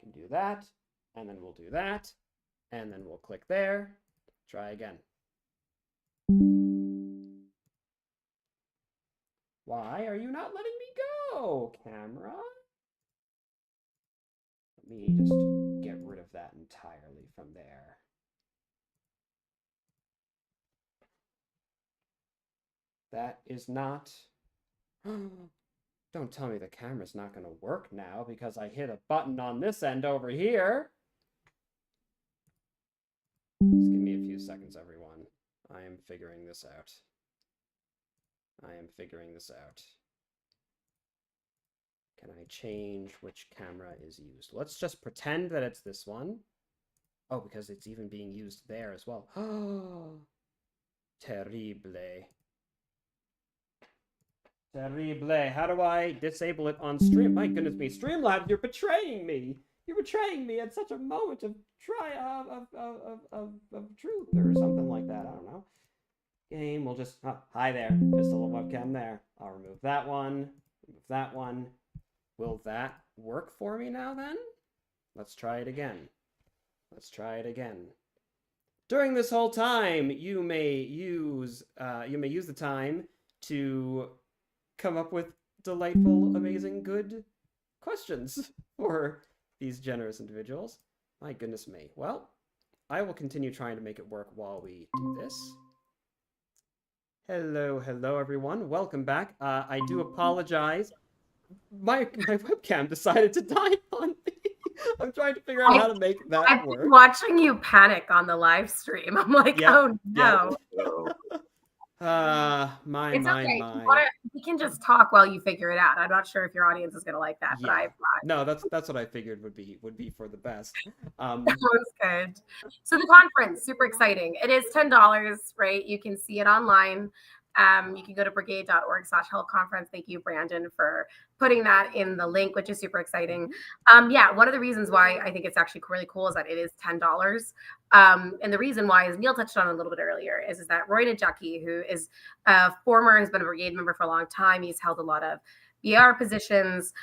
Can do that, and then we'll do that, and then we'll click there. Try again. Why are you not letting me go, camera? Let me just get rid of that entirely from there. That is not... Don't tell me the camera's not going to work now because I hit a button on this end over here. Just give me a few seconds, everyone. I am figuring this out. Can I change which camera is used? Let's just pretend that it's this one. Oh, because it's even being used there as well. Oh, terrible. Terrible. How do I disable it on stream? My goodness me. Streamlabs, you're betraying me. You're betraying me at such a moment of truth or something like that. I don't know. Game, we'll just... Oh, hi there. Just a little webcam there. I'll remove that one. Remove that one. Will that work for me now then? Let's try it again. During this whole time, you may use the time to come up with delightful, amazing, good questions for these generous individuals. My goodness me. Well, I will continue trying to make it work while we do this. Hello, everyone. Welcome back. I do apologize. My webcam decided to die on me. I'm trying to figure out how to make that I've work. been watching you panic on the live stream. I'm like, Yep, oh no. My. We can just talk while you figure it out. I'm not sure if your audience is gonna like that, but I've no, that's what I figured would be for the best. That was good. So the conference, super exciting. It is $10, right? You can see it online. You can go to brigade.org/health-conference. Thank you, Brandon, for putting that in the link, which is super exciting. Yeah, one of the reasons why I think it's actually really cool is that it is $10. And the reason why, as Neil touched on a little bit earlier, is that Roy Najecki, who is has been a Brigade member for a long time. He's held a lot of BR positions.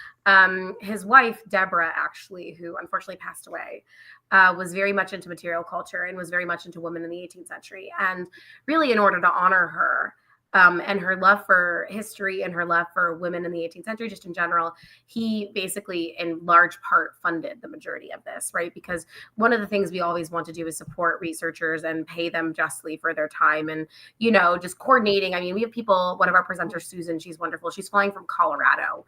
His wife, Deborah, actually, who unfortunately passed away, was very much into material culture and was very much into women in the 18th century. And really, in order to honor her, and her love for history and her love for women in the 18th century, just in general, he basically, in large part, funded the majority of this, right? Because one of the things we always want to do is support researchers and pay them justly for their time and, just coordinating. I mean, we have people, one of our presenters, Susan, she's wonderful. She's flying from Colorado.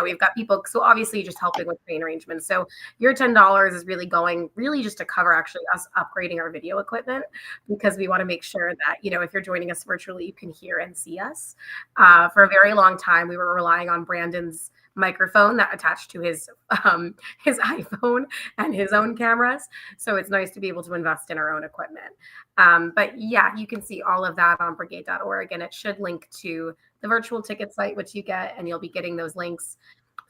We've got people, so obviously just helping with train arrangements. So your $10 is really going just to cover actually us upgrading our video equipment, because we want to make sure that, if you're joining us virtually, you can hear and see us. For a very long time, we were relying on Brandon's microphone that attached to his iPhone and his own cameras. So it's nice to be able to invest in our own equipment. But yeah, you can see all of that on brigade.org, and it should link to the virtual ticket site, which you get, and you'll be getting those links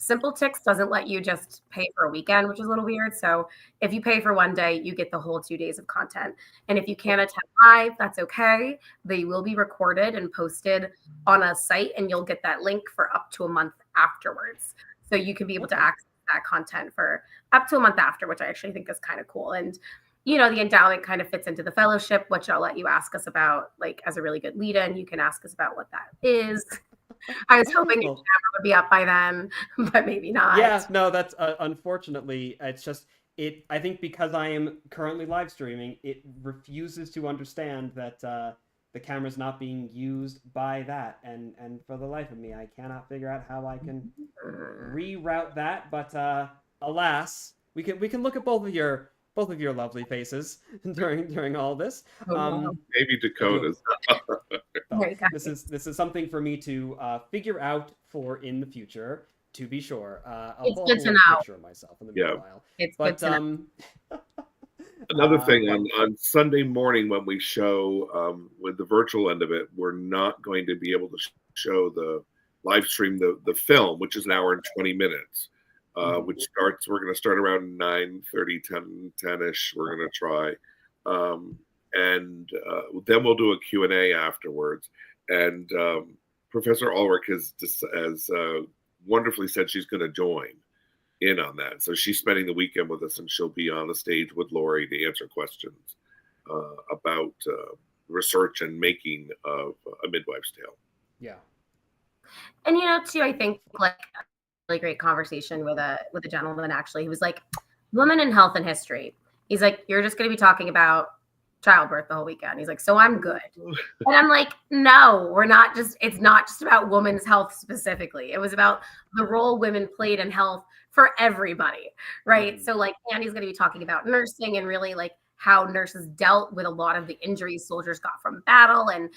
Simple Tix doesn't let you just pay for a weekend, which is a little weird. So if you pay for one day, you get the whole 2 days of content. And if you can't attend live, that's okay. They will be recorded and posted on a site, and you'll get that link for up to a month afterwards. So you can be able to access that content for up to a month after, which I actually think is kind of cool. And the endowment kind of fits into the fellowship, which I'll let you ask us about, like, as a really good lead-in. You can ask us about what that is. I was hoping it would be up by then, but maybe not. Yeah, no, that's unfortunately, it's just I think because I am currently live streaming, it refuses to understand that the camera's not being used by that, and for the life of me, I cannot figure out how I can reroute that. But alas, we can look at both of your lovely faces during all this. Maybe Dakota's. This is something for me to figure out for in the future. To be sure, I'll pull up a picture of myself in the meanwhile. It's good to know. Another thing on Sunday morning when we show with the virtual end of it, we're not going to be able to show the live stream the film, which is an hour and 20 minutes. Which we're going to start around 9:30, 10-ish. We're going to try. And then we'll do a Q&A afterwards. And Professor Ulrich has wonderfully said she's going to join in on that. So she's spending the weekend with us, and she'll be on the stage with Lori to answer questions about research and making of A Midwife's Tale. Yeah. And too, I think like a really great conversation with a gentleman actually who was like, women in health and history. He's like, you're just going to be talking about childbirth the whole weekend. He's like, so I'm good. And I'm like, no, it's not just about women's health specifically. It was about the role women played in health for everybody, right? So like Andy's going to be talking about nursing and really like how nurses dealt with a lot of the injuries soldiers got from battle, and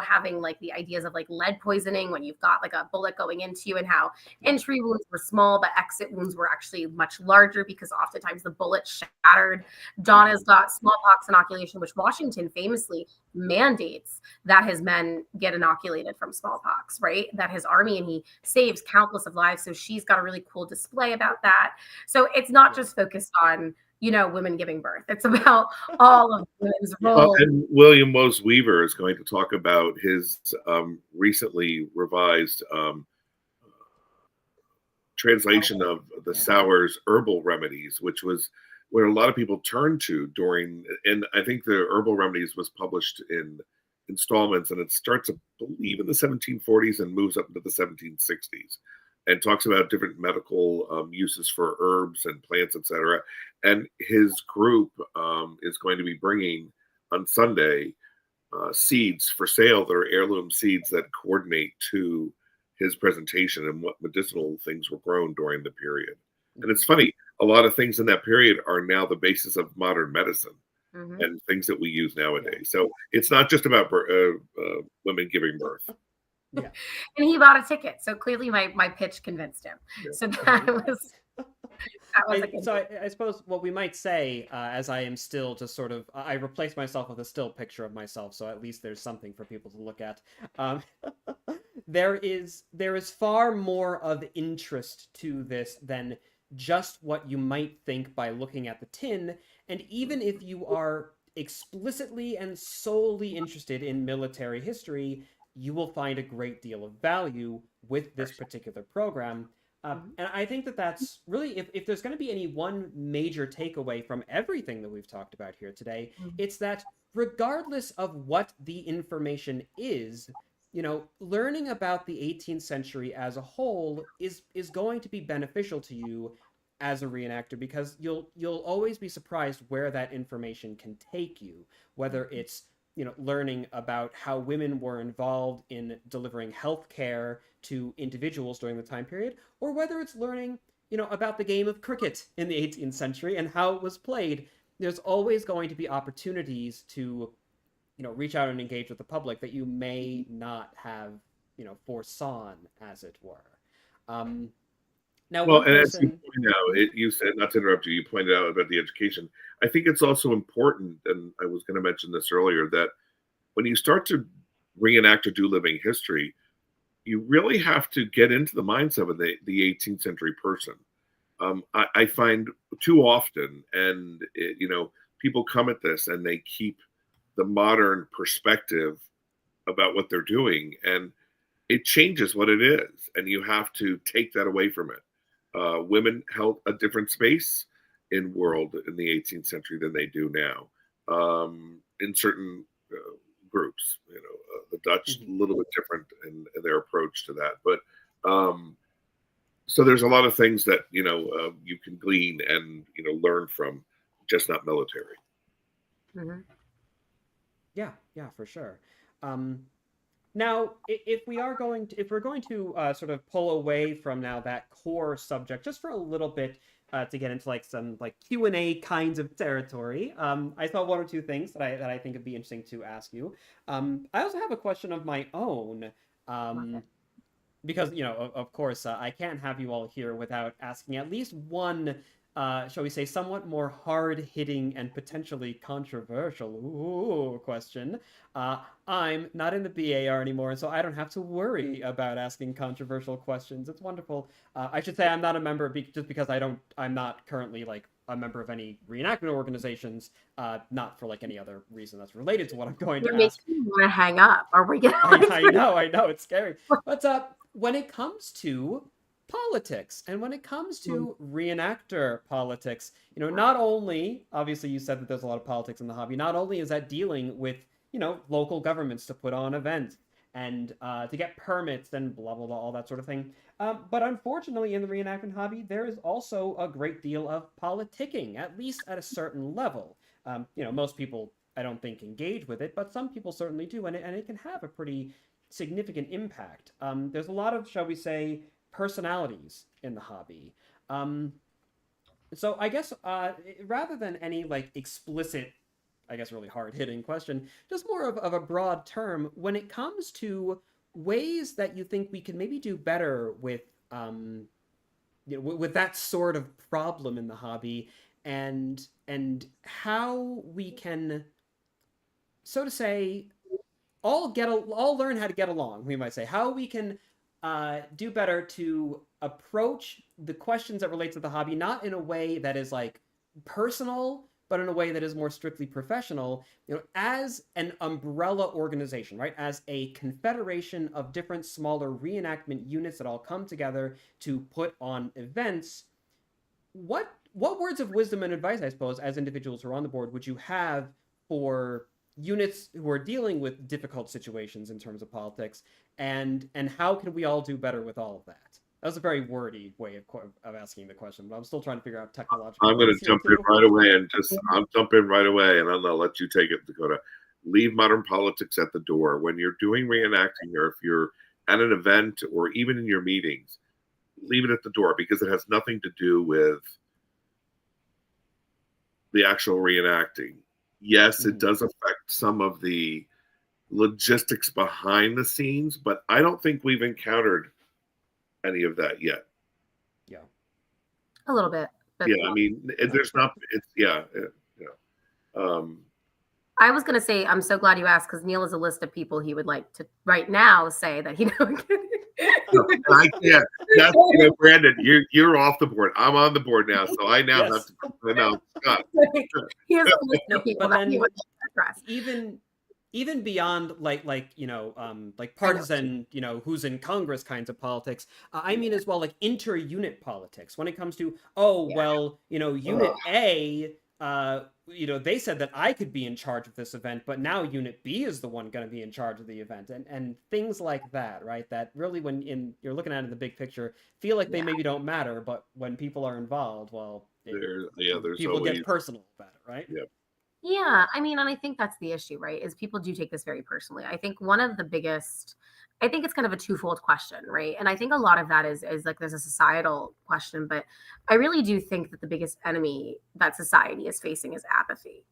having like the ideas of like lead poisoning when you've got like a bullet going into you, and how entry wounds were small but exit wounds were actually much larger because oftentimes the bullet shattered. Donna's got smallpox inoculation, which Washington famously mandates that his men get inoculated from smallpox, right? That his army, and he saves countless of lives. So she's got a really cool display about that. So it's not just focused on women giving birth. It's about all of women's roles. And William Mose Weaver is going to talk about his recently revised translation of the Sauer's herbal remedies, which was where a lot of people turned to and I think the herbal remedies was published in installments, and it starts, I believe, in the 1740s and moves up into the 1760s. And talks about different medical uses for herbs and plants, etc. And his group is going to be bringing on Sunday seeds for sale that are heirloom seeds that coordinate to his presentation and what medicinal things were grown during the period. And it's funny, a lot of things in that period are now the basis of modern medicine and things that we use nowadays. So it's not just about women giving birth. Yeah. And he bought a ticket, so clearly my pitch convinced him. Yeah. So that was I suppose what we might say, as I am still just sort of, I replaced myself with a still picture of myself, so at least there's something for people to look at. There is far more of interest to this than just what you might think by looking at the tin, and even if you are explicitly and solely interested in military history, you will find a great deal of value with this particular program. And I think that's really, if there's going to be any one major takeaway from everything that we've talked about here today, it's that regardless of what the information is, learning about the 18th century as a whole is going to be beneficial to you as a reenactor, because you'll always be surprised where that information can take you, whether it's learning about how women were involved in delivering health care to individuals during the time period, or whether it's learning, about the game of cricket in the 18th century and how it was played. There's always going to be opportunities to, reach out and engage with the public that you may not have, foresawn, as it were. Now, well, and as you point out, you said, not to interrupt you, you pointed out about the education. I think it's also important, and I was going to mention this earlier, that when you start to reenact or do living history, you really have to get into the mindset of the 18th century person. I find too often, and people come at this and they keep the modern perspective about what they're doing, and it changes what it is, and you have to take that away from it. Women held a different space in world in the 18th century than they do now, in certain groups. The Dutch a little bit different in their approach to that, but so there's a lot of things that you can glean and learn from, just not military. Mhm. Yeah, for sure. Now, if we're going to sort of pull away from now that core subject just for a little bit to get into like some like Q&A kinds of territory, I saw one or two things that I think would be interesting to ask you. I also have a question of my own. Um, because of course I can't have you all here without asking at least one shall we say somewhat more hard-hitting and potentially controversial question. I'm not in the BAR anymore, and so I don't have to worry about asking controversial questions. It's wonderful. I should say I'm not a member just because I'm not currently like a member of any reenactment organizations, not for like any other reason that's related to what I'm going You're to ask. making me want to hang up. Are we gonna? I know, it's scary. But when it comes to politics and when it comes to reenactor politics, not only, obviously, you said that there's a lot of politics in the hobby, not only is that dealing with, local governments to put on events and to get permits and blah, blah, blah, all that sort of thing. But unfortunately, in the reenactment hobby, there is also a great deal of politicking, at least at a certain level. Most people I don't think engage with it, but some people certainly do, and it can have a pretty significant impact. There's a lot of, shall we say, personalities in the hobby. So I guess rather than any like explicit, I guess really hard hitting question, just more of a broad term, when it comes to ways that you think we can maybe do better with with that sort of problem in the hobby, and how we can, so to say, all learn how to get along. We might say how we can do better to approach the questions that relate to the hobby, not in a way that is like personal, but in a way that is more strictly professional. As an umbrella organization, right? As a confederation of different smaller reenactment units that all come together to put on events. What words of wisdom and advice, I suppose, as individuals who are on the board, would you have for units who are dealing with difficult situations in terms of politics, and how can we all do better with all of that? That was a very wordy way of asking the question, but I'm still trying to figure out technological. I'm going to jump in right away and I'll jump in right away, and I'm going to let you take it, Dakota. Leave modern politics at the door. When you're doing reenacting, or if you're at an event, or even in your meetings, leave it at the door, because it has nothing to do with the actual reenacting. Yes, it does affect some of the logistics behind the scenes, but I don't think we've encountered any of that yet. Yeah. A little bit. But yeah, I mean, there's not. It's I was going to say, I'm so glad you asked, because Neil has a list of people he would like to right now say that he knows. I can't. That's, Brandon, you're off the board. I'm on the board now, so I now have to. Scott. He has a list of people that he would like to address. Even beyond like partisan, who's in Congress kinds of politics. I mean, as well, like inter-unit politics. When it comes to, Unit A, they said that I could be in charge of this event, but now Unit B is the one going to be in charge of the event, and things like that, right? That really, when you're looking at it in the big picture, feel like they maybe don't matter, but when people are involved, well, there's people always, get personal about it, right? Yeah. Yeah, I mean, and I think that's the issue, right? Is people do take this very personally. I think one of the biggest, I think it's kind of a twofold question, right? And I think a lot of that is like there's a societal question, but I really do think that the biggest enemy that society is facing is apathy,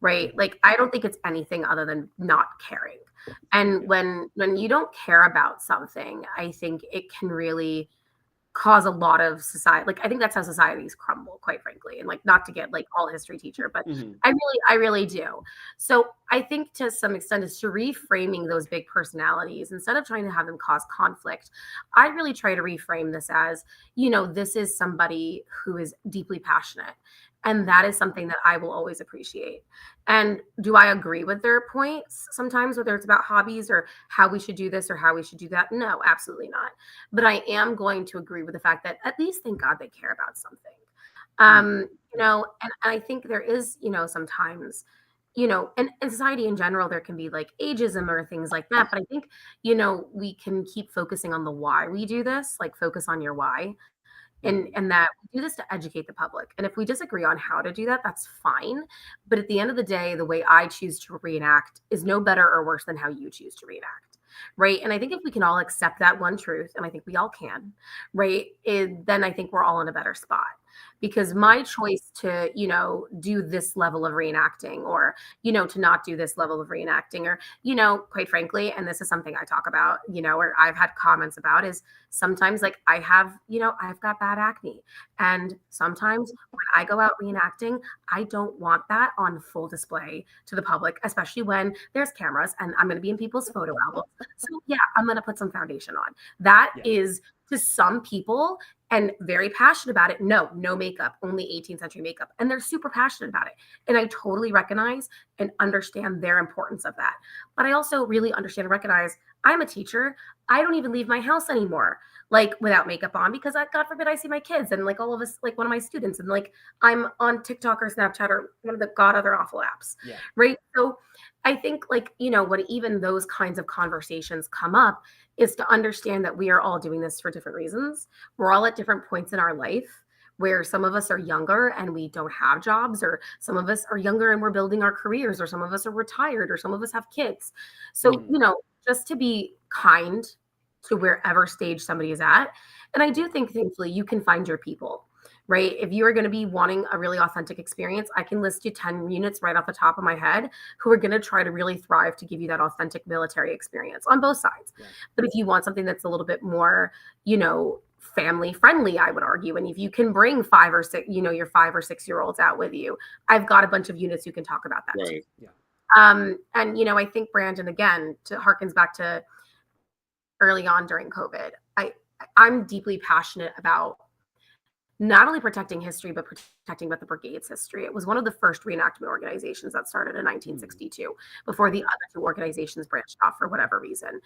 right? Like I don't think it's anything other than not caring. And when you don't care about something, I think it can really cause a lot of society. Like, I think that's how societies crumble, quite frankly. And like, not to get like all history teacher, but Mhm. I really do. So I think to some extent is to reframing those big personalities instead of trying to have them cause conflict. I really try to reframe this as, this is somebody who is deeply passionate. And that is something that I will always appreciate. And do I agree with their points sometimes, whether it's about hobbies or how we should do this or how we should do that? No, absolutely not. But I am going to agree with the fact that at least thank God they care about something. Mhm. And I think there is, sometimes, in society in general, there can be like ageism or things like that. But I think, we can keep focusing on the why we do this, like focus on your why and Mhm. and that we do this to educate the public. And if we disagree on how to do that, that's fine. But at the end of the day, the way I choose to reenact is no better or worse than how you choose to reenact. Right. And I think if we can all accept that one truth, and I think we all can, right, then I think we're all in a better spot. Because my choice to, do this level of reenacting or, to not do this level of reenacting or, quite frankly, and this is something I talk about, or I've had comments about is sometimes like I've got bad acne. And sometimes when I go out reenacting, I don't want that on full display to the public, especially when there's cameras and I'm going to be in people's photo albums. So yeah, I'm going to put some foundation on. That Yeah. is to some people and very passionate about it. No makeup, only 18th century makeup. And they're super passionate about it. And I totally recognize and understand their importance of that. But I also really understand and recognize I'm a teacher. I don't even leave my house anymore, like without makeup on, because God forbid I see my kids and like all of us, like one of my students, and like I'm on TikTok or Snapchat or one of the god other awful apps, Yeah. right? So I think like, when even those kinds of conversations come up is to understand that we are all doing this for different reasons. We're all at different points in our life where some of us are younger and we don't have jobs, or some of us are younger and we're building our careers, or some of us are retired, or some of us have kids. So, Mhm. just to be kind to wherever stage somebody is at. And I do think, thankfully, you can find your people, right? If you are going to be wanting a really authentic experience, I can list you 10 units right off the top of my head who are going to try to really thrive to give you that authentic military experience on both sides. Yeah. But if you want something that's a little bit more, family friendly, I would argue. And if you can bring 5 or 6, your 5 or 6 year olds out with you, I've got a bunch of units who can talk about that too. Right. Yeah. And I think Brandon, again, to harkens back to early on during COVID, I'm deeply passionate about not only protecting history, but protecting about the Brigade's history. It was one of the first reenactment organizations that started in Mhm. 1962 before the other two organizations branched off for whatever reason.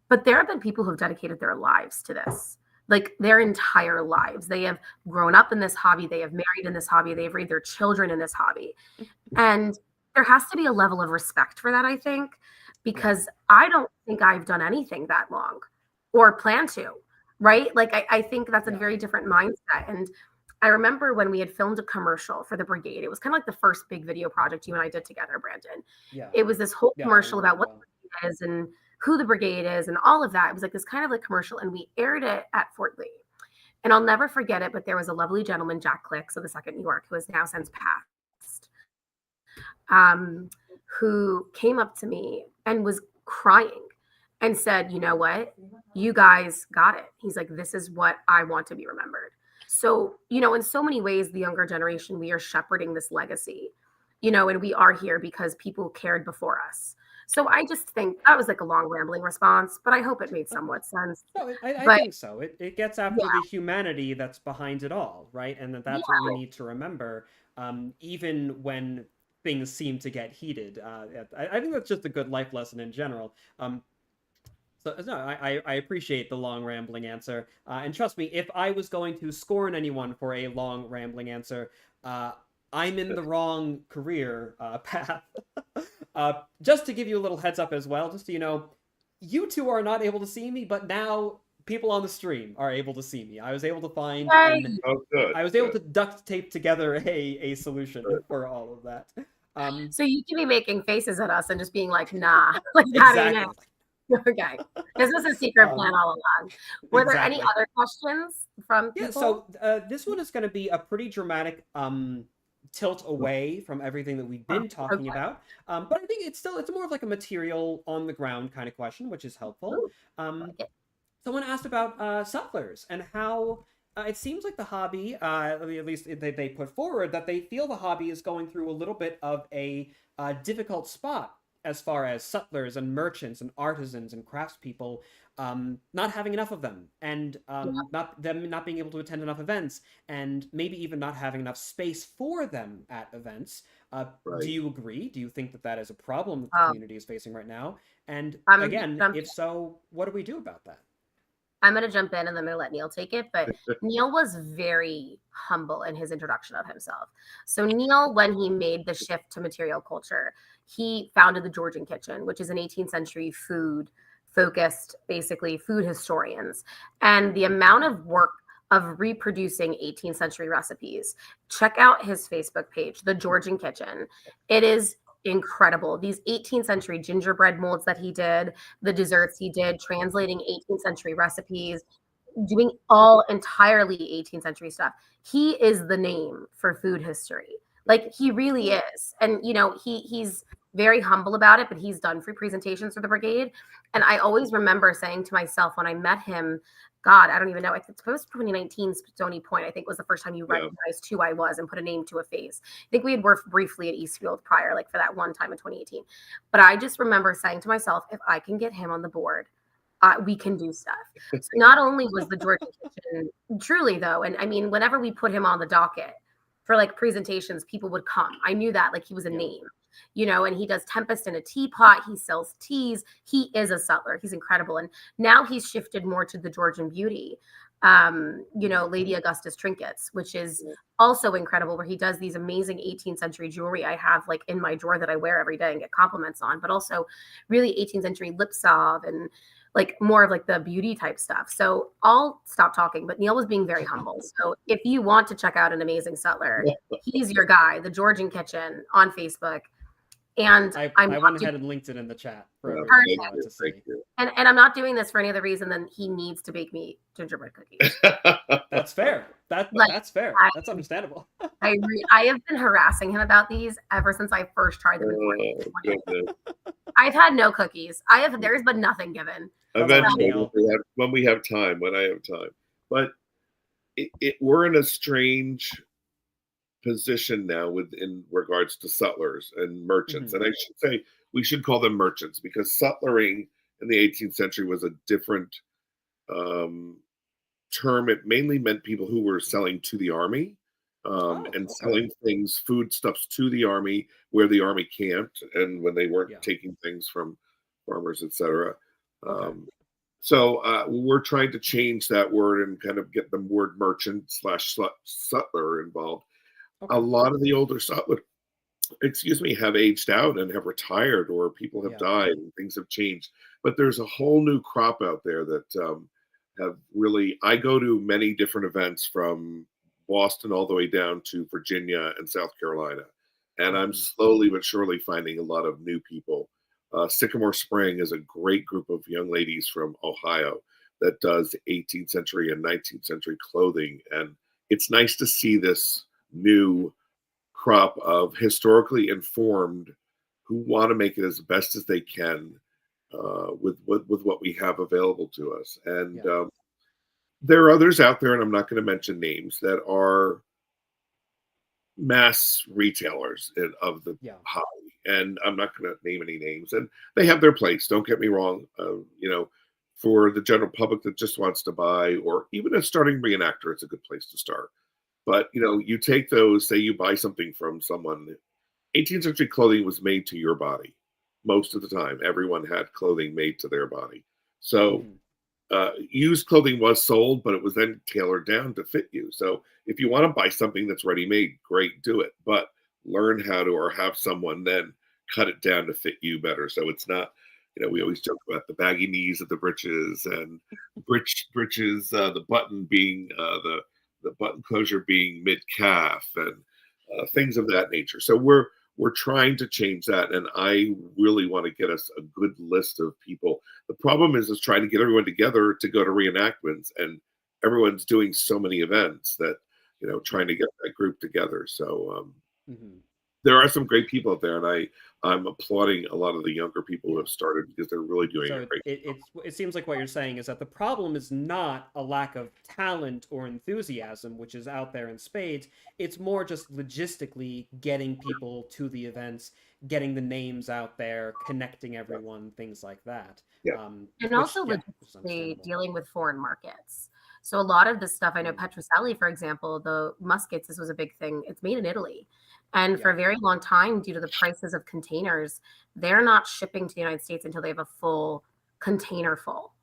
But there have been people who have dedicated their lives to this, like their entire lives. They have grown up in this hobby, they have married in this hobby, they have raised their children in this hobby. And there has to be a level of respect for that, I think, Yeah. because I don't think I've done anything that long or plan to, right? Like, I think that's a Yeah. very different mindset. And I remember when we had filmed a commercial for the Brigade, it was kind of like the first big video project you and I did together, Brandon. Yeah. It was this whole Yeah. I commercial remember about what well. the Brigade is and who the Brigade is and all of that. It was like this kind of like commercial, and we aired it at Fort Lee. And I'll never forget it, but there was a lovely gentleman, Jack Clicks of the Second New York, who has now since passed, um, who came up to me and was crying and said, "You know what? You guys got it." He's like, "This is what I want to be remembered." So, in so many ways, the younger generation, we are shepherding this legacy, and we are here because people cared before us. So I just think that was like a long rambling response, but I hope it made somewhat sense. No, I But think so. It gets after yeah, the humanity that's behind it all, right? And that's what we yeah, need to remember, even when things seem to get heated. I think that's just a good life lesson in general. So no, I appreciate the long rambling answer, and trust me, if I was going to scorn anyone for a long rambling answer, uh, I'm in the wrong career path. Just to give you a little heads up as well, just so you know, you two are not able to see me, but now people on the stream are able to see me. I was able to find an yay. Oh, good. I was able Good. to duct tape together a solution Good. for all of that. Um, So you can be making faces at us and just being like, nah, like that ain't exactly. it. Okay. This was a secret plan Um, all along. Were there any exactly. other questions from Yeah, people? so this one is going to be a pretty dramatic tilt away from everything that we've Oh, been talking okay. about. But I think it's more of like a material on the ground kind of question, which is helpful. Ooh, I Um, like it. someone asked about settlers and how It seems like the hobby, at least they put forward, that they feel the hobby is going through a little bit of a difficult spot as far as sutlers and merchants and artisans and craftspeople not having enough of them, and not being able to attend enough events, and maybe even not having enough space for them at events. Do Right. you agree? Do you think that that is a problem that the Um, community is facing right now? And I'm again, jump, if so, what do we do about that? I'm gonna jump in and then I'm gonna let Neil take it. But Neil was very humble in his introduction of himself. So Neil, when he made the shift to material culture, he founded the Georgian Kitchen, which is an 18th century food focused, basically food historians. And the amount of work of reproducing 18th century recipes, check out his Facebook page, The Georgian Kitchen. It is incredible. These 18th century gingerbread molds that he did, the desserts he did, translating 18th century recipes, doing all entirely 18th century stuff. He is the name for food history. Like he really is. And he's very humble about it, but he's done free presentations for the brigade. And I always remember saying to myself when I met him, God, I don't even know. I suppose 2019 Stony Point, I think, was the first time you Yeah. recognized who I was and put a name to a face. I think we had worked briefly at Eastfield prior, like for that one time in 2018. But I just remember saying to myself, if I can get him on the board, we can do stuff. So not only was the Georgian Kitchen truly though, and I mean, whenever we put him on the docket for like presentations, people would come. I knew that like he was a Yeah. name, and he does Tempest in a teapot. He sells teas. He is a sutler. He's incredible. And now he's shifted more to the Georgian beauty. Lady Augustus trinkets, which is also incredible, where he does these amazing 18th century jewelry I have like in my drawer that I wear every day and get compliments on, but also really 18th century lip salve and like more of like the beauty type stuff. So I'll stop talking, but Neil was being very humble. So if you want to check out an amazing sutler, he's your guy, the Georgian Kitchen on Facebook. And I'm I not went doing ahead and linked it in the chat for Yeah, everyone thank to you, to thank see. you. and I'm not doing this for any other reason than he needs to bake me gingerbread cookies. That's fair. Like That's fair. I, That's understandable. I have been harassing him about these ever since I first tried them in Oh, 2020. goodness. I've had no cookies. There's been nothing given. Come on, Eventually, Neil. when we have time, when I have time. But we're in a strange position now in regards to sutlers and merchants. Mhm. And I should say we should call them merchants, because sutlering in the 18th century was a different um, term. It mainly meant people who were selling to the army, Oh, and okay. selling things, foodstuffs to the army where the army camped and when they weren't Yeah. taking things from farmers, etc. Okay. So we're trying to change that word and kind of get the word merchant slash sutler involved. A Okay. lot of the older sutler, excuse me, have aged out and have retired, or people have Yeah. died and things have changed. But there's a whole new crop out there that have really. I go to many different events from Boston all the way down to Virginia and South Carolina, and I'm Mhm. slowly but surely finding a lot of new people. Sycamore Spring is a great group of young ladies from Ohio that does 18th century and 19th century clothing, and it's nice to see this new crop of historically informed who want to make it as best as they can with what we have available to us. And Yeah. there are others out there, and I'm not going to mention names, that are mass retailers of the Yeah. hobby. And I'm not going to name any names. And they have their place. Don't get me wrong. For the general public that just wants to buy, or even a starting reenactor, it's a good place to start. But you take those, say you buy something from someone. 18th century clothing was made to your body most of the time. Everyone had clothing made to their body. So Mhm. used clothing was sold, but it was then tailored down to fit you. So if you want to buy something that's ready made, great, do it. But learn how to, or have someone then cut it down to fit you better. So it's not, we Yeah. always joke about the baggy knees of the breeches, and breeches, the button being the button closure being mid calf, and things of that nature. So we're trying to change that, and I really want to get us a good list of people. The problem is trying to get everyone together to go to reenactments, and everyone's doing so many events that trying Yeah. to get that group together. So Mhm. there are some great people out there, and I'm applauding a lot of the younger people who have started because they're really doing So a great. it seems like what you're saying is that the problem is not a lack of talent or enthusiasm, which is out there in spades. It's more just logistically getting people to the events, getting the names out there, connecting everyone, things like that. Yeah. And Which, also yeah, which is logistically understandable. dealing with foreign markets. So a lot of this stuff, I know Mm, Petroselli, for example, the muskets, this was a big thing. It's made in Italy. And for yeah, a very long time, due to the prices of containers, they're not shipping to the United States until they have a full container full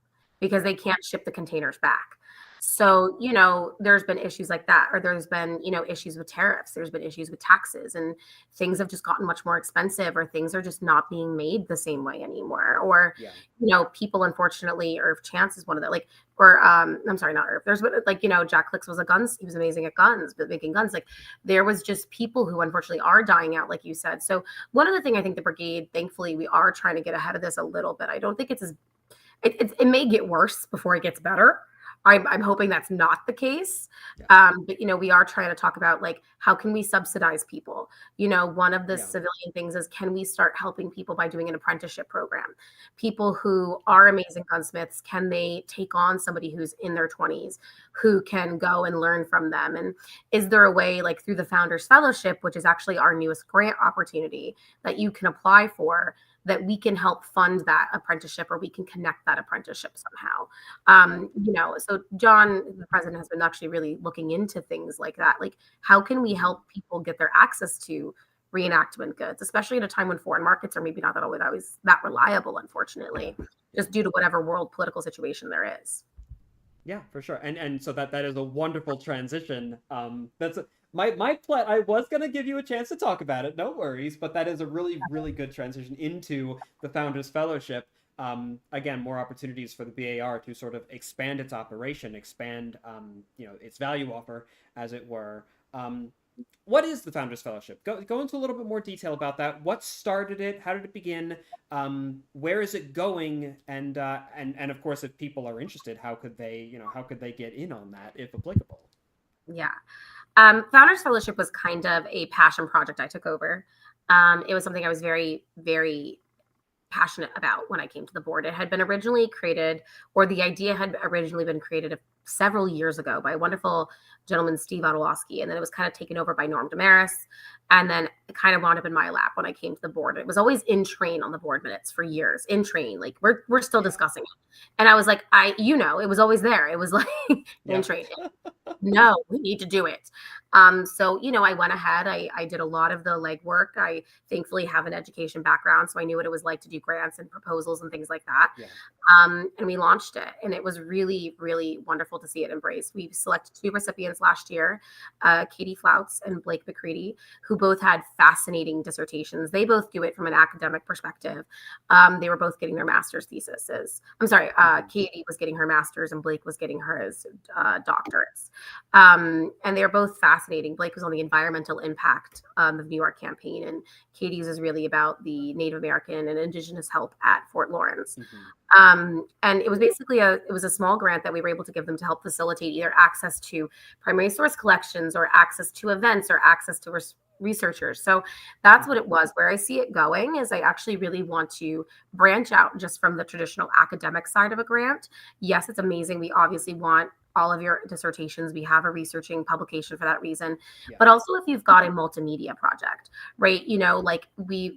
because right. they can't ship the containers back. So, you know, there's been issues like that, or there's been, you know, issues with tariffs, there's been issues with taxes, and things have just gotten much more expensive, or things are just not being made the same way anymore. Or, Yeah, you know, people unfortunately, Irv Chance is one of the like, or I'm sorry, not Irv. There's like, you know, Jack Clicks was a guns, he was amazing at guns, but making guns. Like there was just people who unfortunately are dying out, like you said. So one of the thing I think the brigade, thankfully, we are trying to get ahead of this a little bit. I don't think it's as it may get worse before it gets better. I'm hoping that's not the case. yeah, But you know, we are trying to talk about like how can we subsidize people. You know, one of the yeah, civilian things is can we start helping people by doing an apprenticeship program? People who are okay, amazing gunsmiths, can they take on somebody who's in their 20s who can go and learn from them? And is there a way like through the Founders Fellowship, which is actually our newest grant opportunity that you can apply for, that we can help fund that apprenticeship or we can connect that apprenticeship somehow. right. You know, so John, the president, has been actually really looking into things like that. Like, how can we Mhm. help people get their access to reenactment goods, especially at a time when foreign markets are maybe not always that reliable, Yeah, unfortunately, yeah. just due to whatever world political situation there is. Yeah, for sure. And so that is a wonderful transition. That's my plan. I was gonna give you a chance to talk about it, no worries, but that is a really good transition into the Founders Fellowship. Again, more opportunities for the BAR to sort of expand its operation, expand its value offer, as it were. What is the Founders Fellowship? Go into a little bit more detail about that. What started it? How did it begin? Where is it going? And of course, if people are interested, how could they get in on that if applicable? Yeah. Founders Fellowship was kind of a passion project I took over. It was something I was very, very passionate about when I came to the board. It had been originally created, or the idea had originally been created several years ago by a wonderful gentleman, Steve Adolowski, and then it was kind of taken over by Norm Damaris, and then it kind of wound up in my lap when I came to the board. It was always in train on the board minutes for years, in train, like we're still Yeah, discussing it. And I was like, it was always there. It was like in yeah, train. No, we need to do it. So, you know, I went ahead, I did a lot of the legwork. I thankfully have an education background, so I knew what it was like to do grants and proposals and things like that. yeah. And we launched it, and it was really, really wonderful to see it embraced. We selected two recipients last year, Katie Flouts and Blake McCready, who both had fascinating dissertations. They both do it from an academic perspective. They were both getting their master's theses. I'm sorry, Hmm. Katie was getting her master's and Blake was getting hers doctorates. And they're both fascinating. Blake was on the environmental impact of New York campaign, and Katie's is really about the Native American and Indigenous help at Fort Lawrence. Hmm. And it was basically a small grant that we were able to give them to help facilitate either access to primary source collections or access to events or access to researchers. So that's what Hmm. it was. Where I see it going is I actually really want to branch out just from the traditional academic side of a grant. Yes, it's amazing. We obviously want all of your dissertations. We have a researching publication for that reason. Yeah, But also if you've got a multimedia project, right? You know, like we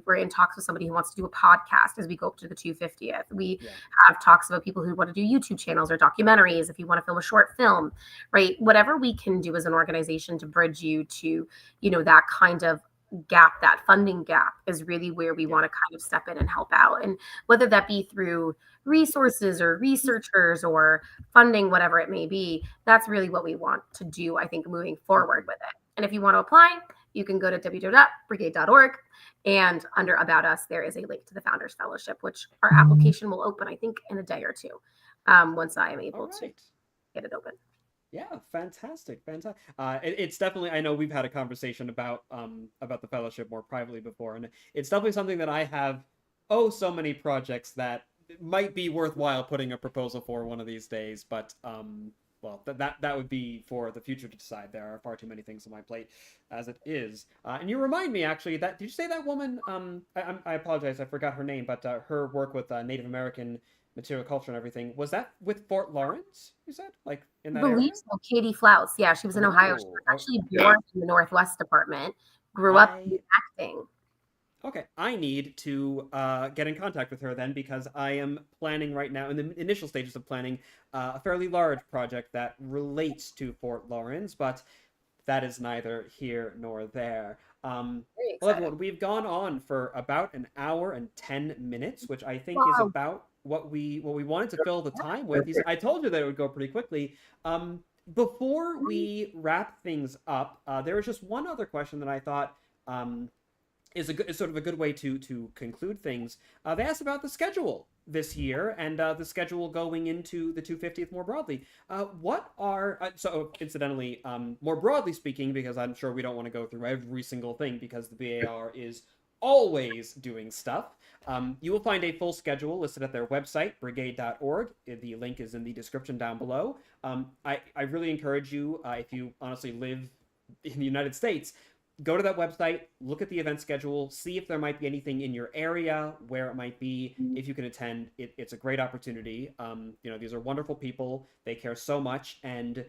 were in talks with somebody who wants to do a podcast as we go up to the 250th. We yeah, have talks about people who want to do YouTube channels or documentaries, if you want to film a short film, right? Whatever we can do as an organization to bridge you to, you know, that kind of gap, that funding gap is really where we yeah, want to kind of step in and help out. And whether that be through resources or researchers or funding, whatever it may be, that's really what we want to do, I think, moving forward hmm, with it. And if you want to apply, you can go to www.brigade.org. And under About Us, there is a link to the Founders Fellowship, which our application will open, I think, in a day or two, once I am all able to right. get it open. Yeah, fantastic, fantastic. It's definitely. I know we've had a conversation about the fellowship more privately before, and it's definitely something that I have. Oh, so many projects that might be worthwhile putting a proposal for one of these days. But well, that would be for the future to decide. There are far too many things on my plate as it is. And you remind me, actually, that did you say that woman? I apologize, I forgot her name, but her work with Native American material culture and everything, was that with Fort Lawrence? You said, like, in I that area? believe so. Katie Flouse. Yeah, she was in Ohio. She was Oh, actually Yeah. born in the Northwest Department, grew up in I acting. Okay, I need to get in contact with her then because I am planning right now, in the initial stages of planning, a fairly large project that relates to Fort Lawrence, but that is neither here nor there. Very Well, excited. everyone, we've gone on for about an hour and 10 minutes, which I think is Wow. about what we wanted to fill the time with. Perfect. I told you that it would go pretty quickly. Before we wrap things up, there was just one other question that I thought. Is sort of a good way to conclude things. They asked about the schedule this year and the schedule going into the 250th more broadly. What are so incidentally, more broadly speaking, because I'm sure we don't want to go through every single thing because the BAR is always doing stuff. You will find a full schedule listed at their website, brigade.org. The link is in the description down below. I really encourage you, if you honestly live in the United States, go to that website, look at the event schedule, see if there might be anything in your area where it might be. If you can attend, it's a great opportunity. These are wonderful people. They care so much, and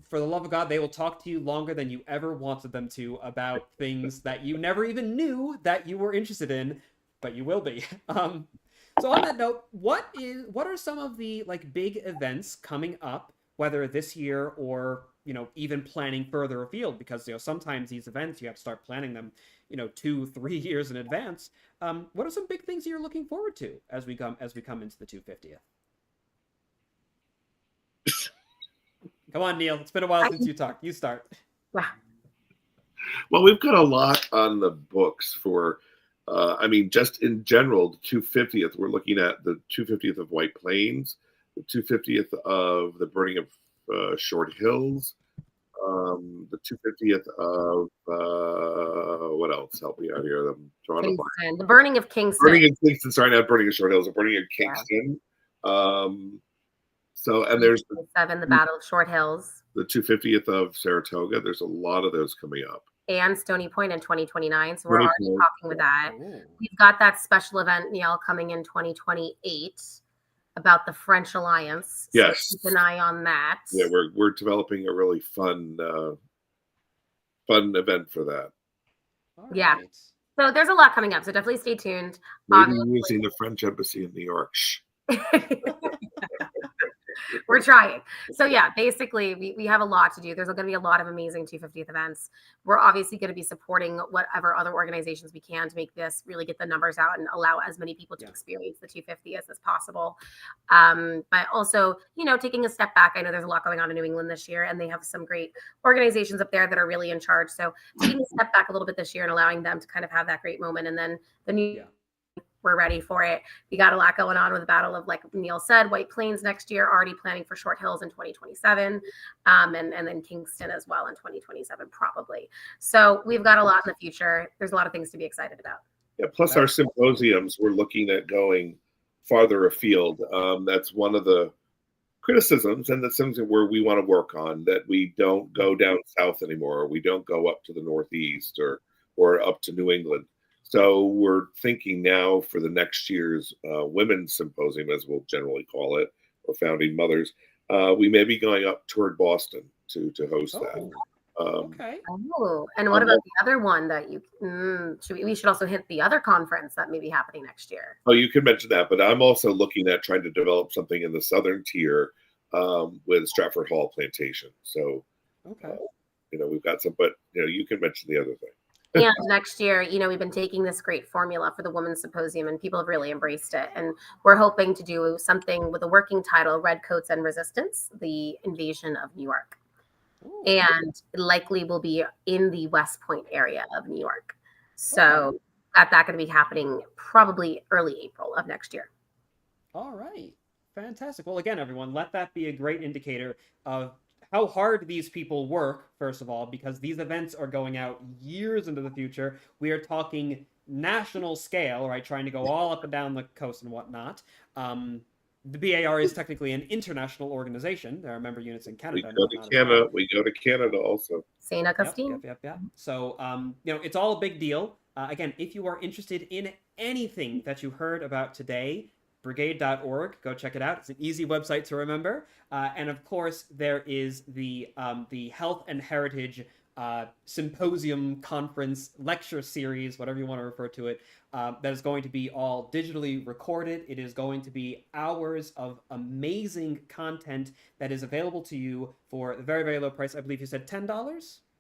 for the love of God, they will talk to you longer than you ever wanted them to about things that you never even knew that you were interested in, but you will be. So on that note, what are some of the like big events coming up, whether this year or even planning further afield? Because sometimes these events you have to start planning them 2-3 years in advance. What are some big things you're looking forward to as we come into the 250th? Come on, Neil. It's been a while since you talked. You start. Yeah. Well, we've got a lot on the books for, just in general, the 250th. We're looking at the 250th of White Plains, the 250th of the burning of Short Hills, the 250th of what else? Help me out here. I'm drawing a blank. Kingston. The burning of Kingston. Burning in Kingston. Sorry, not burning of Short Hills. The burning of Yeah. Kingston. And there's the 7, the Battle of Short Hills. the 250th of Saratoga. There's a lot of those coming up. And Stony Point in 2029. So we're Stony already Point. talking with that. Ooh. We've got that special event, Neil, coming in 2028 about the French Alliance. So Yes. keep an eye on that. Yeah, we're developing a really fun event for that. All Yeah. right. So there's a lot coming up. So definitely stay tuned. Maybe using the French embassy in New York. We're trying. So yeah, basically we have a lot to do. There's going to be a lot of amazing 250th events. We're obviously going to be supporting whatever other organizations we can to make this really get the numbers out and allow as many people to experience the 250th as possible. But also, taking a step back. I know there's a lot going on in New England this year, and they have some great organizations up there that are really in charge. So taking a step back a little bit this year and allowing them to kind of have that great moment, and then the new. We're ready for it. We got a lot going on with the Battle of, like Neil said, White Plains next year, already planning for Short Hills in 2027, and then Kingston as well in 2027, probably. So we've got a lot in the future. There's a lot of things to be excited about. Yeah, plus our symposiums, we're looking at going farther afield. That's one of the criticisms, and that's something where we want to work on, that we don't go down south anymore. Or we don't go up to the Northeast or up to New England. So we're thinking now for the next year's women's symposium, as we'll generally call it, or founding mothers, we may be going up toward Boston to host that. Okay. And what about the other one that we should also hit the other conference that may be happening next year? Oh, you can mention that, but I'm also looking at trying to develop something in the southern tier with Stratford Hall Plantation. So, we've got some, but you can mention the other thing. And next year, we've been taking this great formula for the Women's Symposium, and people have really embraced it. And we're hoping to do something with a working title, Redcoats and Resistance, the Invasion of New York. Ooh. And likely will be in the West Point area of New York. So that's going to be happening probably early April of next year. All right. Fantastic. Well, again, everyone, let that be a great indicator of how hard these people work, first of all, because these events are going out years into the future. We are talking national scale, right? Trying to go all up and down the coast and whatnot. the BAR is technically an international organization. There are member units in We Canada and go to whatnot as Canada. well. We go to Canada also. St. Yep, Augustine. yep. So, it's all a big deal. Again, if you are interested in anything that you heard about today, brigade.org, go check it out. It's an easy website to remember. And of course, there is the Health and Heritage Symposium Conference Lecture Series, whatever you want to refer to it, that is going to be all digitally recorded. It is going to be hours of amazing content that is available to you for a very, very low price. I believe you said $10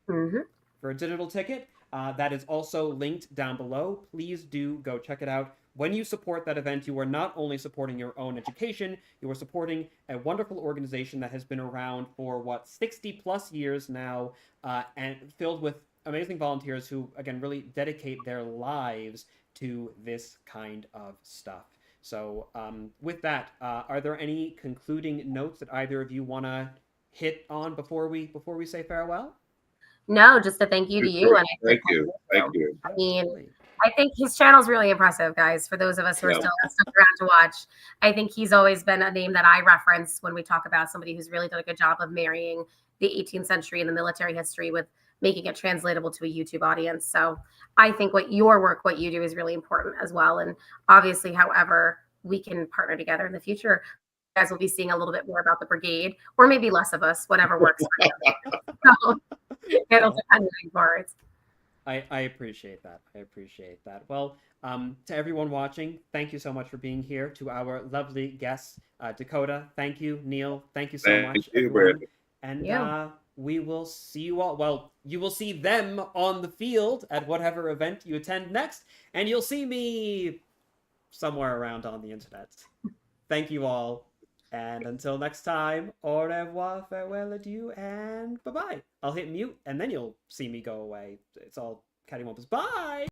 Mm-hmm. for a digital ticket. That is also linked down below. Please do go check it out. When you support that event, you are not only supporting your own education, you are supporting a wonderful organization that has been around for, 60 plus years now, and filled with amazing volunteers who, again, really dedicate their lives to this kind of stuff. So, with that, are there any concluding notes that either of you want to hit on before we say farewell? No, just a thank you to you. And Thank you. Thank you. I mean, Absolutely. I think his channel is really impressive, guys. For those of us who are Yeah. still stuck around to watch, I think he's always been a name that I reference when we talk about somebody who's really done a good job of marrying the 18th century and the military history with making it translatable to a YouTube audience. So I think what you do is really important as well. And obviously, however we can partner together in the future, you guys will be seeing a little bit more about the brigade, or maybe less of us, whatever works for you. So it'll depend on words. I appreciate that. I appreciate that. Well, to everyone watching, thank you so much for being here. To our lovely guests, Dakota, thank you. Neil, thank you so Thank much, you, everyone. Brandon. And Yeah. we will see you all. Well, you will see them on the field at whatever event you attend next, and you'll see me somewhere around on the internet. Thank you all. And until next time, au revoir, farewell, adieu, and bye-bye. I'll hit mute, and then you'll see me go away. It's all cattywampus. Bye!